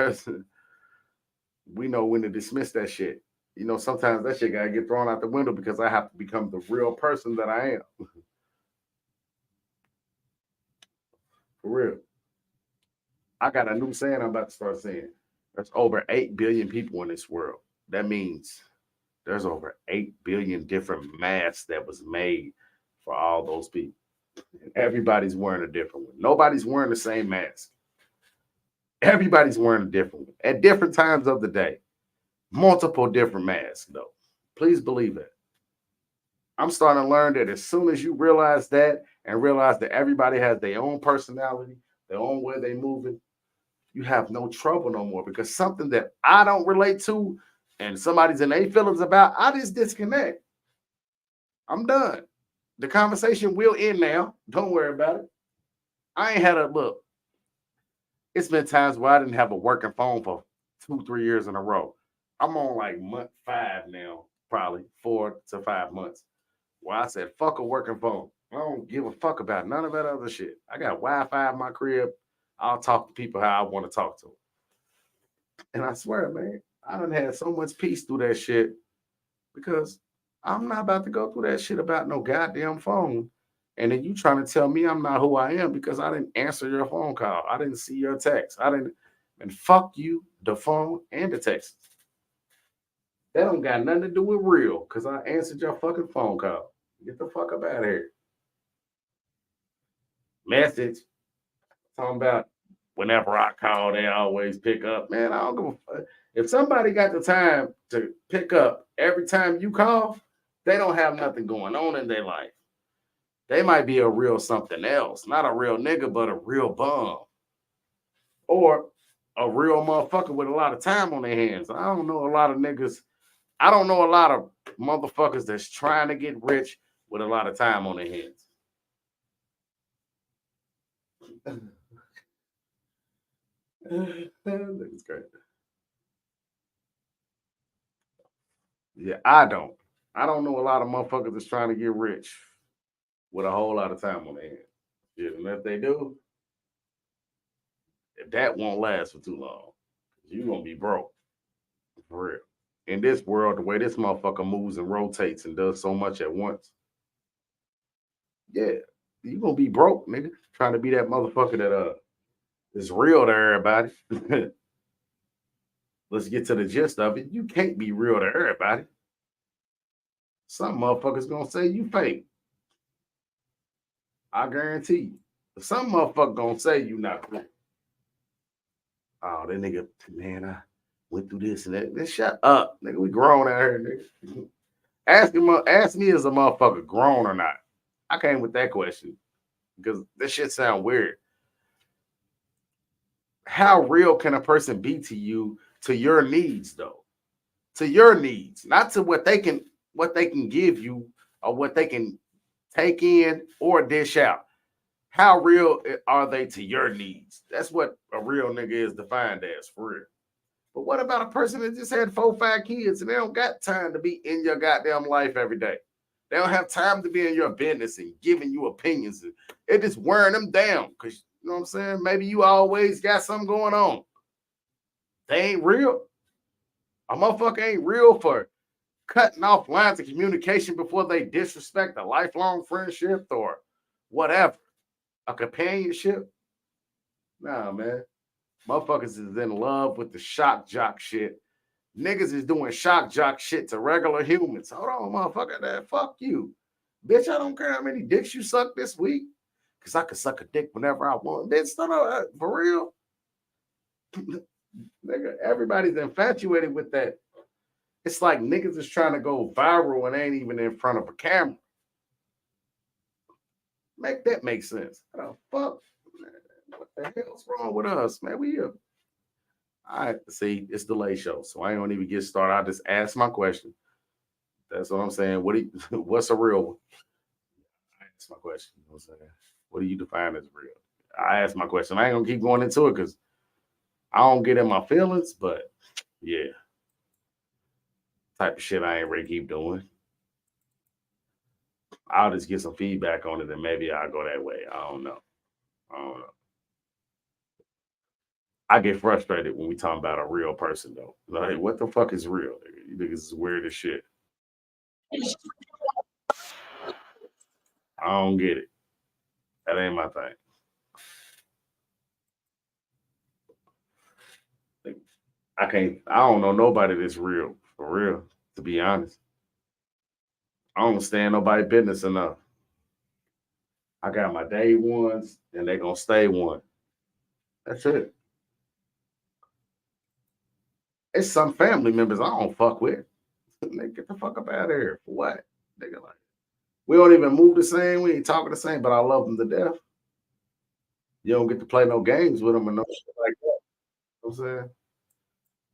we know when to dismiss that shit. You know, sometimes that shit gotta get thrown out the window because I have to become the real person that I am. For real. I got a new saying I'm about to start saying. There's over 8 billion people in this world. That means there's over 8 billion different masks that was made for all those people. And everybody's wearing a different one. Nobody's wearing the same mask. Everybody's wearing a different one at different times of the day. Multiple different masks, though. Please believe that. I'm starting to learn that as soon as you realize that and realize that everybody has their own personality, their own way they moving, you have no trouble no more, because something that I don't relate to and somebody's in their feelings about, I just disconnect. I'm done. The conversation will end now. Don't worry about it. I ain't had a look. It's been times where I didn't have a working phone for 2-3 years in a row. I'm on like month 5 now, probably 4 to 5 months. Where I said, fuck a working phone. I don't give a fuck about none of that other shit. I got Wi-Fi in my crib. I'll talk to people how I want to talk to them. And I swear, man, I done had so much peace through that shit, because I'm not about to go through that shit about no goddamn phone. And then you trying to tell me I'm not who I am because I didn't answer your phone call. I didn't see your text. And fuck you, the phone and the text. That don't got nothing to do with real, because I answered your fucking phone call. Get the fuck up out of here. Message. Talking about whenever I call, they always pick up. Man, I don't give a fuck. If somebody got the time to pick up every time you call, they don't have nothing going on in their life. They might be a real something else. Not a real nigga, but a real bum. Or a real motherfucker with a lot of time on their hands. I don't know a lot of niggas. I don't know a lot of motherfuckers that's trying to get rich with a lot of time on their hands. That's great. Yeah, I don't know a lot of motherfuckers that's trying to get rich with a whole lot of time on their hands. Yeah, and if they do, that won't last for too long. You're gonna be broke. For real. In this world, the way this motherfucker moves and rotates and does so much at once, yeah, you're gonna be broke, nigga. Trying to be that motherfucker that is real to everybody. Let's get to the gist of it. You can't be real to everybody. Some motherfuckers gonna say you fake. I guarantee you. Some motherfucker gonna say you not real. Oh, that nigga, man, I went through this and that. Then shut up, nigga. We grown out here, nigga. Ask me is a motherfucker grown or not. I came with that question because this shit sound weird. How real can a person be to you, to your needs, though? To your needs, not to what they can give you or what they can take in or dish out. How real are they to your needs? That's what a real nigga is defined as, for real. But what about a person that just had 4 or 5 kids and they don't got time to be in your goddamn life every day? They don't have time to be in your business and giving you opinions. It just wearing them down, because, you know what I'm saying? Maybe you always got something going on. They ain't real. A motherfucker ain't real for cutting off lines of communication before they disrespect a lifelong friendship or whatever. A companionship. Nah, man. Motherfuckers is in love with the shock jock shit. Niggas is doing shock jock shit to regular humans. Hold on, motherfucker. That fuck you. Bitch, I don't care how many dicks you suck this week, because I could suck a dick whenever I want. Bitch, for real. Nigga, everybody's infatuated with that. It's like niggas is trying to go viral and ain't even in front of a camera. Make that make sense. What the fuck? What the hell's wrong with us, man? We here. All right, see, it's the late show, so I ain't gonna even get started. I just ask my question. That's what I'm saying. What's a real one? I ask my question. You know what I'm saying? What do you define as real? I ask my question. I ain't gonna keep going into it because I don't get in my feelings, but yeah. Type of shit I ain't ready to keep doing. I'll just get some feedback on it and maybe I'll go that way. I don't know. I get frustrated when we talk about a real person, though. Like, what the fuck is real? You niggas is weird as shit. I don't get it. That ain't my thing. I don't know nobody that's real, for real, to be honest. I don't stand nobody business enough. I got my day ones and they gonna stay one. That's it. it's some family members I don't fuck with. They get the fuck up out of here. For what? Nigga, like, we don't even move the same. We ain't talking the same, but I love them to death. You don't get to play no games with them and no shit like that. You know what I'm saying?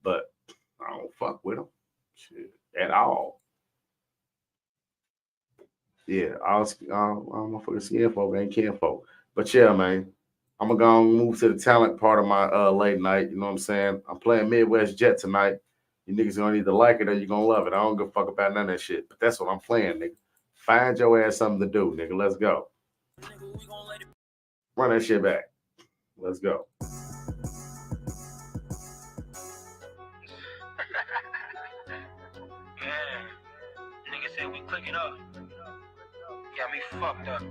But I don't fuck with them shit at all. Yeah, all motherfucking skin folk ain't kin folk. But yeah, man, I'm gonna go and move to the talent part of my late night. You know what I'm saying? I'm playing Midwest Jet tonight. You niggas gonna either like it or you gonna love it. I don't give a fuck about none of that shit. But that's what I'm playing, nigga. Find your ass something to do, nigga. Let's go. Run that shit back. Let's go. Yeah, nigga said we clicking up. Got me fucked up.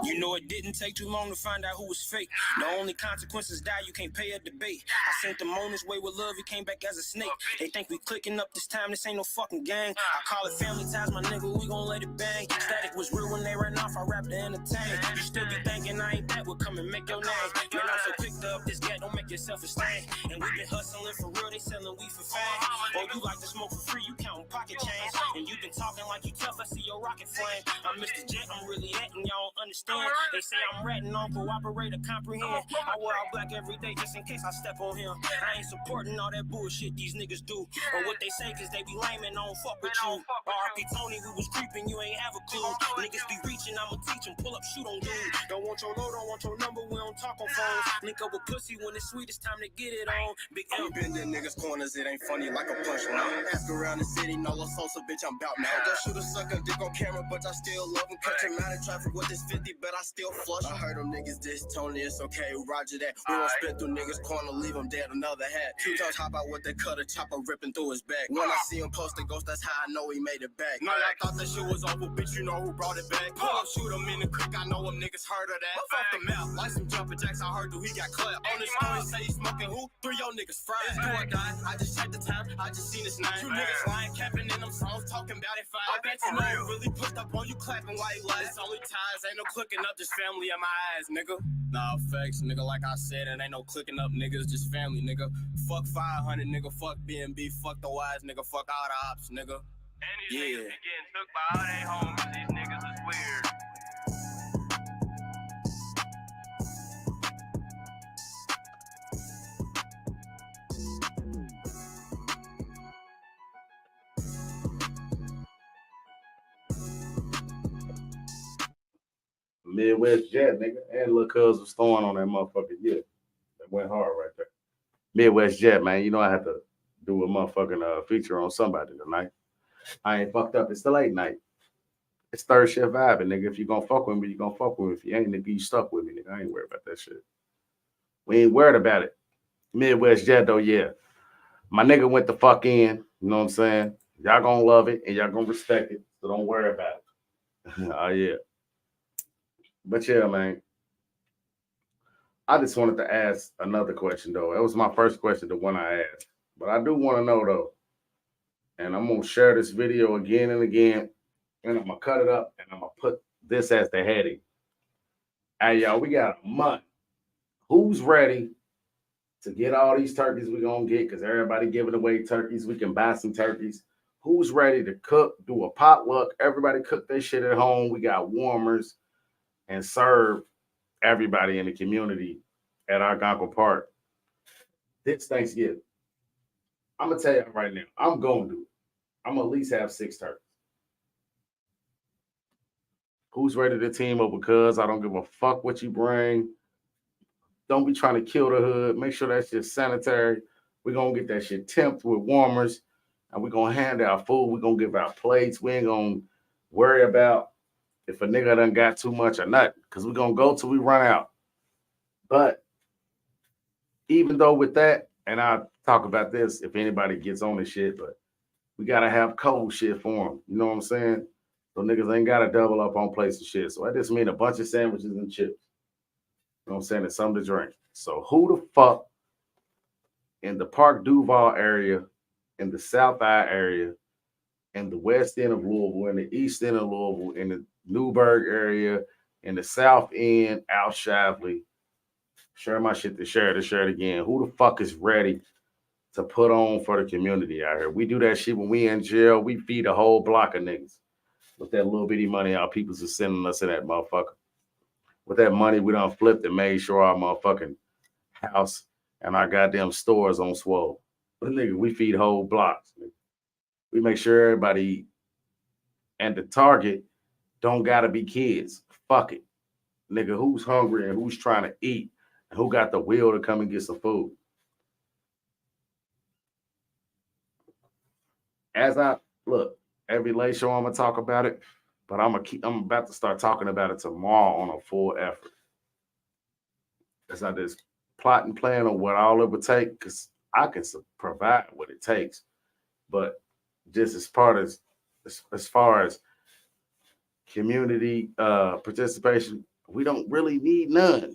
You know it didn't take too long to find out who was fake. The only consequences die, you can't pay a debate. I sent them on his way with love, he came back as a snake. They think we clicking up this time, this ain't no fucking gang. I call it family ties, my nigga, we gon' let it bang. Static was real when they ran off, I rap to entertain. You still be thinking I ain't that, will come and make your name. Man, I'm so picked up, this gat, don't make yourself a stain. And we been hustling for real, they selling weed for fame. Oh, you like to smoke for free, you counting pocket change. And you been talking like you tough, I see your rocket flame. I'm Mr. Jet, I'm really that, and y'all don't understand. They say I'm ratting on cooperator, comprehend. I wear all black every day just in case I step on him. I ain't supporting all that bullshit these niggas do. Or what they say, cause they be lame and don't fuck with you. RP Tony, we was creeping, you ain't have a clue. Niggas be reaching, I'ma teach them, pull up, shoot on dude. Don't want your low, don't want your number, we don't talk on phones. Link up with pussy when it's sweet, it's time to get it on. Big L. Bending niggas' corners, it ain't funny like a punchline. Ask around the city, no La Sosa, bitch, I'm bout now. Go shoot a sucker dick on camera, but I still love him. Catch him out of traffic with this 50, but I still flush. I heard them niggas diss Tony, it's okay, roger that. We won't spit through niggas' corner, leave him dead, another hat. 2 times hop out with the cutter, chopper ripping through his back. When I see him post a ghost, that's how I know he made it back. Man, I thought that shit was over, bitch, you know who brought it back. Pull up, shoot him in the creek, I know them niggas heard of that. Fuck the mouth, like some jumping jacks, I heard he got clapped. On his story, say he smoking who? 3 your niggas fried. It's do or die, I just checked the time, I just seen his name. You niggas lying, capping in them songs, talking about it fine. I bet you know you really pushed up on you, clapping while you lie. It's only ties, ain't no clicking up, just family in my eyes, nigga. Nah, facts, nigga, like I said, it ain't no clicking up, niggas, just family, nigga. Fuck 500, nigga, fuck BNB, fuck the wise, nigga, fuck all the ops, nigga. And these niggas be getting took by all they homies, these niggas is weird. Midwest Jet, nigga. And Lil Cuz was throwing on that motherfucker. Yeah, that went hard right there. Midwest Jet, man. You know I had to do a motherfucking feature on somebody tonight. I ain't fucked up. It's the late night. It's third shift vibing, nigga. If you gonna fuck with me, you gonna fuck with me. If you ain't, nigga, you stuck with me, nigga. I ain't worried about that shit. We ain't worried about it. Midwest Jet, though, yeah. My nigga went the fuck in. You know what I'm saying? Y'all gonna love it and y'all gonna respect it. So don't worry about it. Oh, yeah. But yeah, man. I just wanted to ask another question, though. That was my first question, the one I asked. But I do want to know, though. And I'm going to share this video again and again. And I'm going to cut it up. And I'm going to put this as the heading. Hey, y'all, we got a month. Who's ready to get all these turkeys we're going to get? Because everybody giving away turkeys. We can buy some turkeys. Who's ready to cook, do a potluck? Everybody cook their shit at home. We got warmers. And serve everybody in the community at Algonquin Park this Thanksgiving. I'm going to tell you right now, I'm going to do it. I'm going to at least have 6 turkeys. Who's ready to team up? Because I don't give a fuck what you bring. Don't be trying to kill the hood. Make sure that shit's sanitary. We're going to get that shit temped with warmers. And we're going to hand out food. We're going to give out plates. We ain't going to worry about if a nigga done got too much or not, because we're going to go till we run out. But even though with that, and I'll talk about this if anybody gets on this shit, but we got to have cold shit for them. You know what I'm saying? So niggas ain't got to double up on plates and shit. So I just mean a bunch of sandwiches and chips. You know what I'm saying? And something to drink. So who the fuck in the Park Duval area, in the South Eye area, in the west end of Louisville, in the east end of Louisville, in the Newburgh area, in the south end, out Shively. Share my shit to share it again. Who the fuck is ready to put on for the community out here. We do that shit when we in jail. We feed a whole block of niggas with that little bitty money our peoples are sending us in that motherfucker. With that money, we done flipped and made sure our motherfucking house and our goddamn stores on swole. But nigga, we feed whole blocks. Nigga. We make sure everybody eat. And the target don't gotta be kids. Fuck it. Nigga, who's hungry and who's trying to eat and who got the will to come and get some food? As I look, every late show I'm gonna talk about it, but I'm about to start talking about it tomorrow on a full effort. As I just plot and plan on what all it would take, because I can provide what it takes. But just as far as community participation, we don't really need none.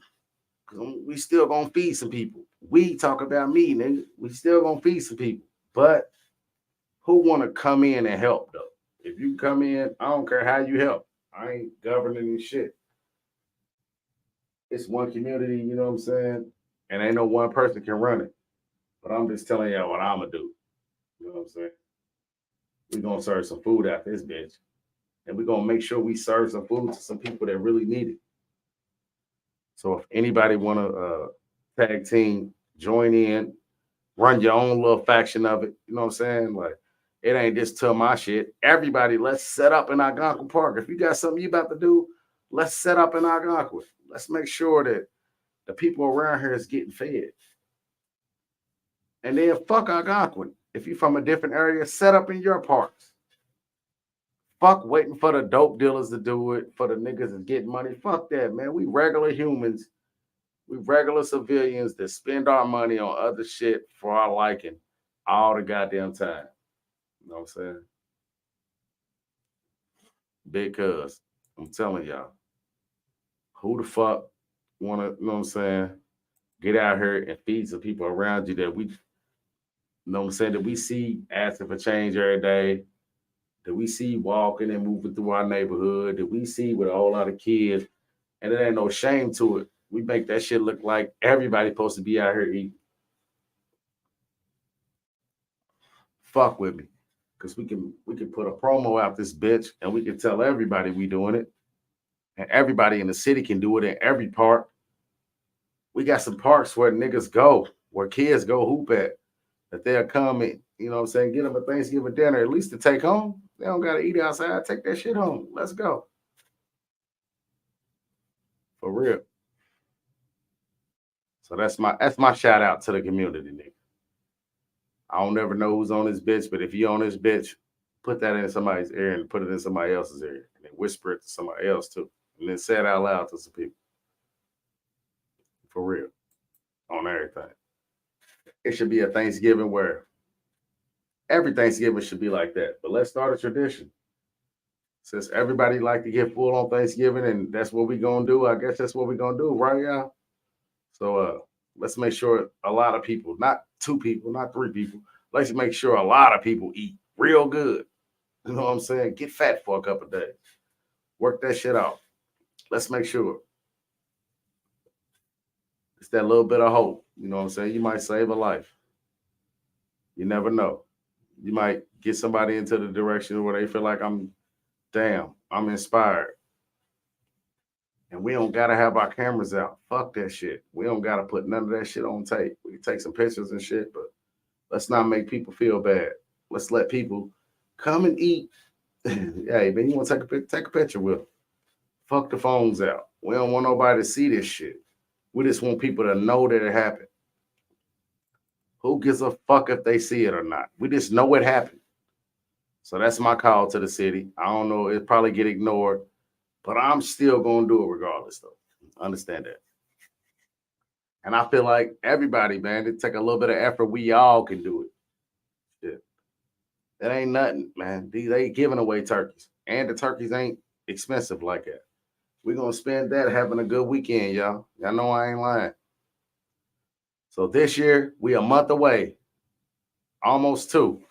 Because we still gonna feed some people. We talk about me, nigga. We still gonna feed some people. But who wanna come in and help though? If you come in, I don't care how you help. I ain't governing and shit. It's one community, you know what I'm saying? And ain't no one person can run it. But I'm just telling y'all what I'm gonna do. You know what I'm saying? We're gonna serve some food out this bitch. And we're gonna make sure we serve some food to some people that really need it. So if anybody wanna tag team, join in, run your own little faction of it, you know what I'm saying? Like, it ain't just to my shit. Everybody, let's set up in Algonquin Park. If you got something you about to do, let's set up in Algonquin. Let's make sure that the people around here is getting fed. And then fuck Algonquin. If you're from a different area, set up in your parks. Fuck waiting for the dope dealers to do it, for the niggas that's getting money. Fuck that, man. We regular humans. We regular civilians that spend our money on other shit for our liking all the goddamn time. You know what I'm saying? Because I'm telling y'all, who the fuck wanna, you know what I'm saying, get out here and feed some people around you that we, you know what I'm saying, that we see asking for change every day, that we see walking and moving through our neighborhood, that we see with a whole lot of kids, and there ain't no shame to it. We make that shit look like everybody supposed to be out here eating. Fuck with me. Because we can put a promo out this bitch and we can tell everybody we doing it. And everybody in the city can do it in every park. We got some parks where niggas go, where kids go hoop at, that they'll come and, you know what I'm saying, get them a Thanksgiving dinner, at least to take home. They don't got to eat outside. Take that shit home. Let's go. For real. So that's my shout out to the community, nigga. I don't never know who's on this bitch, but if you on this bitch, put that in somebody's ear and put it in somebody else's ear. And then whisper it to somebody else too. And then say it out loud to some people. For real. On everything. It should be a Thanksgiving where every Thanksgiving should be like that. But let's start a tradition. Since everybody like to get full on Thanksgiving and that's what we gonna do, I guess that's what we're gonna do, right, y'all? So let's make sure a lot of people, not 2 people, not 3 people, let's make sure a lot of people eat real good. You know what I'm saying? Get fat for a couple of days. Work that shit out. Let's make sure. It's that little bit of hope. You know what I'm saying? You might save a life. You never know. You might get somebody into the direction where they feel like I'm inspired. And we don't got to have our cameras out. Fuck that shit. We don't got to put none of that shit on tape. We can take some pictures and shit, but let's not make people feel bad. Let's let people come and eat. Hey, man, you want to take a picture with them. Fuck the phones out. We don't want nobody to see this shit. We just want people to know that it happened. Who gives a fuck if they see it or not? We just know it happened. So that's my call to the city. I don't know. It'll probably get ignored. But I'm still going to do it regardless, though. Understand that. And I feel like everybody, man, it take a little bit of effort. We all can do it. Shit. That ain't nothing, man. They giving away turkeys. And the turkeys ain't expensive like that. We're going to spend that having a good weekend, y'all. Y'all know I ain't lying. So this year, we a month away. Almost 2.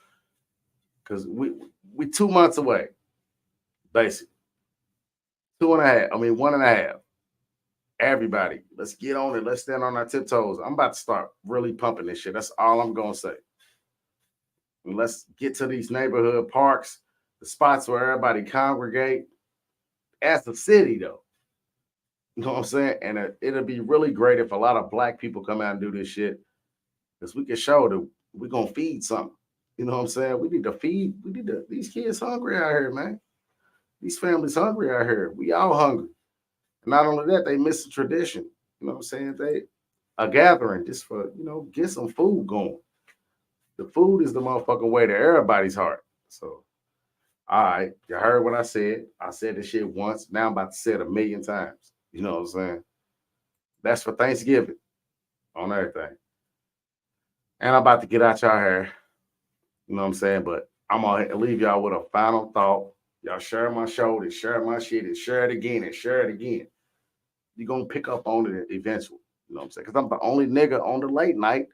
Because we 2 months away, basically. 1.5. Everybody, let's get on it. Let's stand on our tiptoes. I'm about to start really pumping this shit. That's all I'm going to say. And let's get to these neighborhood parks, the spots where everybody congregate. As a city, though. You know what I'm saying? And it'll be really great if a lot of black people come out and do this shit. Because we can show that we're going to feed something. You know what I'm saying? We need to feed. These kids hungry out here, man. These families hungry out here. We all hungry. And not only that, they miss the tradition. You know what I'm saying? They a gathering just for, get some food going. The food is the motherfucking way to everybody's heart. So, all right, you heard what I said. I said this shit once. Now I'm about to say it 1,000,000 times. You know what I'm saying? That's for Thanksgiving on everything. And I'm about to get out y'all hair. You know what I'm saying? But I'm going to leave y'all with a final thought. Y'all share my show, and share my shit, and share it again, and share it again. You're going to pick up on it eventually. You know what I'm saying? Because I'm the only nigga on the late night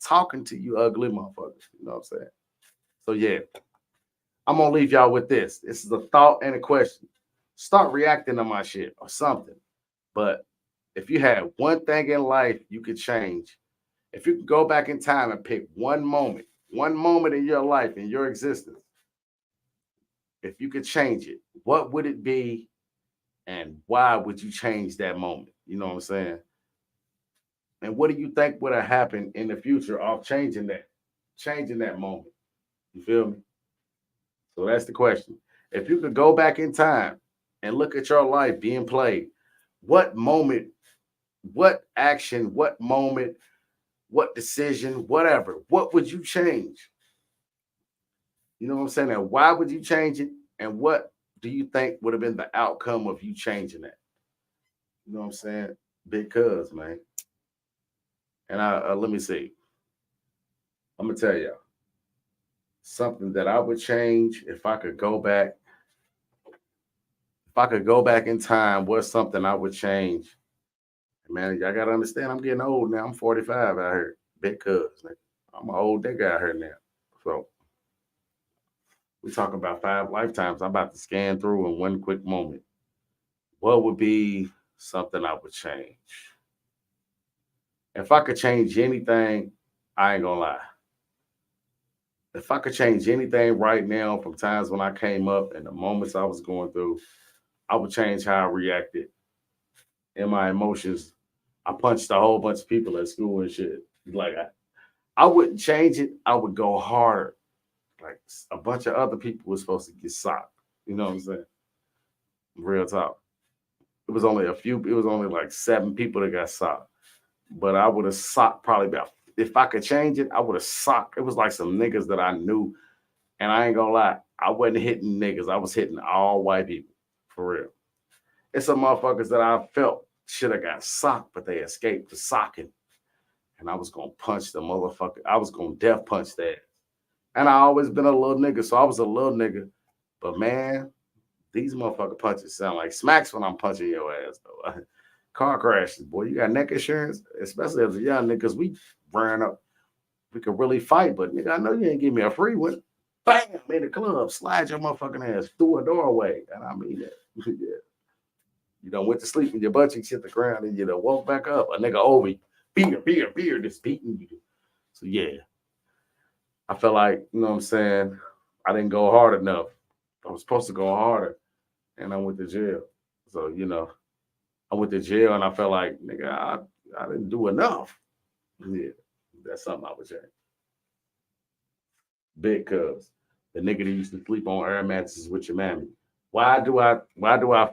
talking to you ugly motherfuckers. You know what I'm saying? So, yeah. I'm going to leave y'all with this. This is a thought and a question. Start reacting to my shit or something. But if you had one thing in life you could change, if you could go back in time and pick one moment in your life, in your existence, if you could change it, what would it be and why would you change that moment? You know what I'm saying? And what do you think would have happened in the future of changing that moment? You feel me? So that's the question. If you could go back in time and look at your life being played, what moment, what action, what moment, what decision, whatever, what would you change? You know what I'm saying? And why would you change it? And what do you think would have been the outcome of you changing that? You know what I'm saying? Because, man. And let me see. I'm going to tell y'all. Something that I would change if I could go back. If I could go back in time, what's something I would change? Man, y'all got to understand, I'm getting old now. I'm 45 out here. Big cuz. I'm an old nigga out here now. So, we talking about 5 lifetimes. I'm about to scan through in one quick moment. What would be something I would change? If I could change anything, I ain't gonna lie. If I could change anything right now from times when I came up and the moments I was going through, I would change how I reacted in my emotions. I punched a whole bunch of people at school and shit. Like I wouldn't change it. I would go harder. Like a bunch of other people were supposed to get socked. You know what I'm saying? Real talk. It was only like 7 people that got socked. But I would have socked probably about, if I could change it, I would have socked. It was like some niggas that I knew. And I ain't gonna lie, I wasn't hitting niggas. I was hitting all white people. For real. It's some motherfuckers that I felt should have got socked, but they escaped the socking. And I was gonna punch the motherfucker. I was gonna death punch that. And I always been a little nigga, so I was a little nigga. But man, these motherfucker punches sound like smacks when I'm punching your ass, though. Car crashes, boy. You got neck insurance, especially as a young nigga, because we ran up. We could really fight, but nigga, I know you ain't give me a free one. Bam, in the club, slide your motherfucking ass through a doorway. And I mean that. Yeah. You done went to sleep and your butt cheeks hit the ground and you done woke back up. A nigga over you. Beer, just beating you. So yeah. I felt like, you know what I'm saying, I didn't go hard enough. I was supposed to go harder. And I went to jail. So, I went to jail and I felt like, nigga, I didn't do enough. Yeah, that's something I would change. Big cuz the nigga that used to sleep on air mattresses with your mammy. Why do I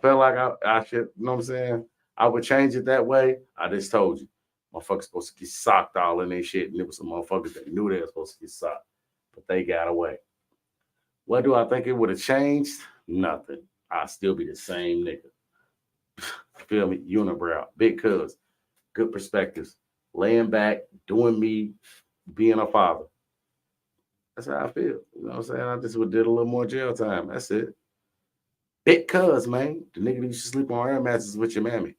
feel like I should, you know what I'm saying? I would change it that way. I just told you. Motherfuckers supposed to get socked all in their shit. And it was some motherfuckers that knew they were supposed to get socked. But they got away. What do I think it would have changed? Nothing. I'll still be the same nigga. Feel me? Unibrow. Big cuz. Good perspectives. Laying back, doing me, being a father. That's how I feel. You know what I'm saying? I just would did a little more jail time. That's it. Big cuz, man. The nigga that used to sleep on air mattresses with your mammy.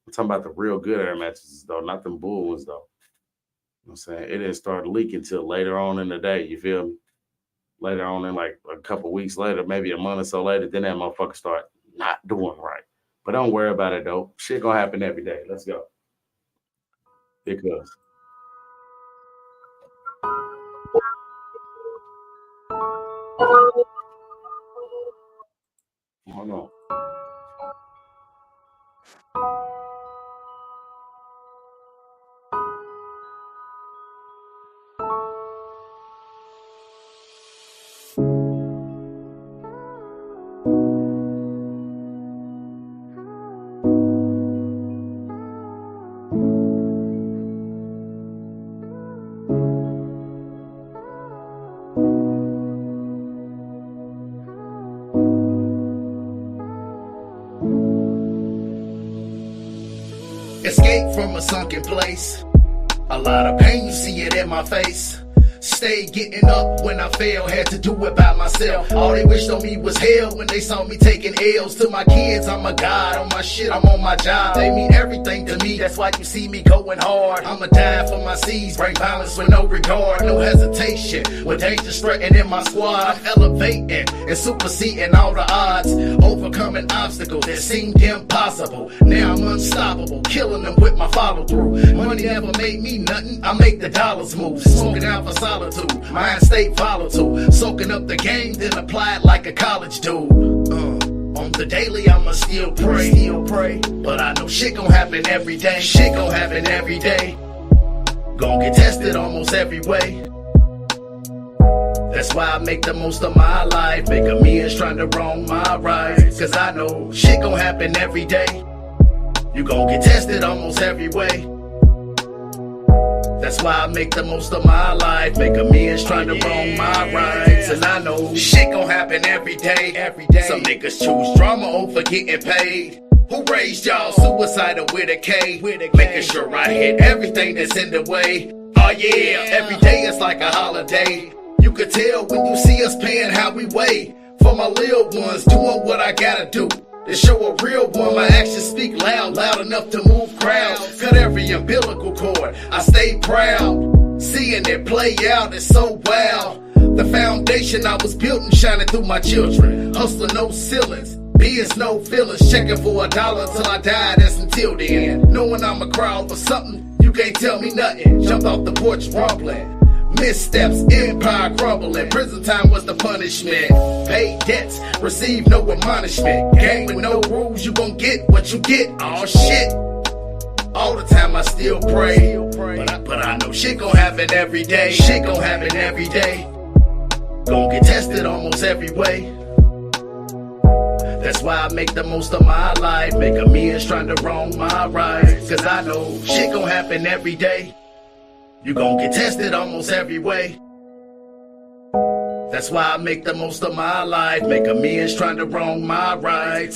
I'm talking about the real good air mattresses, though, not them bull ones, though. You know what I'm saying? It didn't start leaking till later on in the day. You feel me? Later on in like a couple weeks later, maybe a month or so later, then that motherfucker start not doing right. But don't worry about it, though. Shit gonna happen every day. Let's go. Because Hold on. Escape from a sunken place. A lot of pain, you see it in my face. Stay getting up when I fail, had to do it by myself. All they wished on me was hell when they saw me taking L's. To my kids, I'm a god. On my shit, I'm on my job. They mean everything to me, that's why you see me going hard. I'ma die for my seeds, bring violence with no regard, no hesitation. With dangers threatening my squad, I'm elevating and superseding all the odds. Overcoming obstacles that seemed impossible. Now I'm unstoppable, killing them with my follow through. Money never made me nothing, I make the dollars move. Smoking out for solitude, mind state volatile. Soaking up the game, then apply it like a college dude. On the daily, I'ma still pray. But I know shit gon' happen every day. Shit gon' happen every day. Gon' get tested almost every way. That's why I make the most of my life. Make amends trying to wrong my rights. Cause I know shit gon' happen every day. You gon' get tested almost every way. That's why I make the most of my life. Make amends trying to wrong my rights. And I know shit gon' happen every day. Some niggas choose drama over getting paid. Who raised y'all suicidal with a K? Making sure I hit everything that's in the way. Oh yeah, every day it's like a holiday. You could tell when you see us paying how we weigh. For my little ones, doing what I gotta do. To show a real one, my actions speak loud enough to move crowds. Cut every umbilical cord, I stay proud. Seeing it play out is so wild. The foundation I was building shining through my children. Hustling no ceilings, BS no feelings. Checking for $1 till I die, that's until then. Knowing I'ma cry over something, you can't tell me nothing. Jumped off the porch rumbling. Missteps, empire crumbling. Prison time was the punishment. Paid debts, receive no admonishment. Game with no rules, you gon' get what you get. Oh shit. All the time I still pray. But I know shit gon' happen every day. Shit gon' happen every day. Gon' get tested almost every way. That's why I make the most of my life. Make amends trying to wrong my rights. Cause I know shit gon' happen every day. You gon' get tested almost every way. That's why I make the most of my life. Make amends trying to wrong my rights.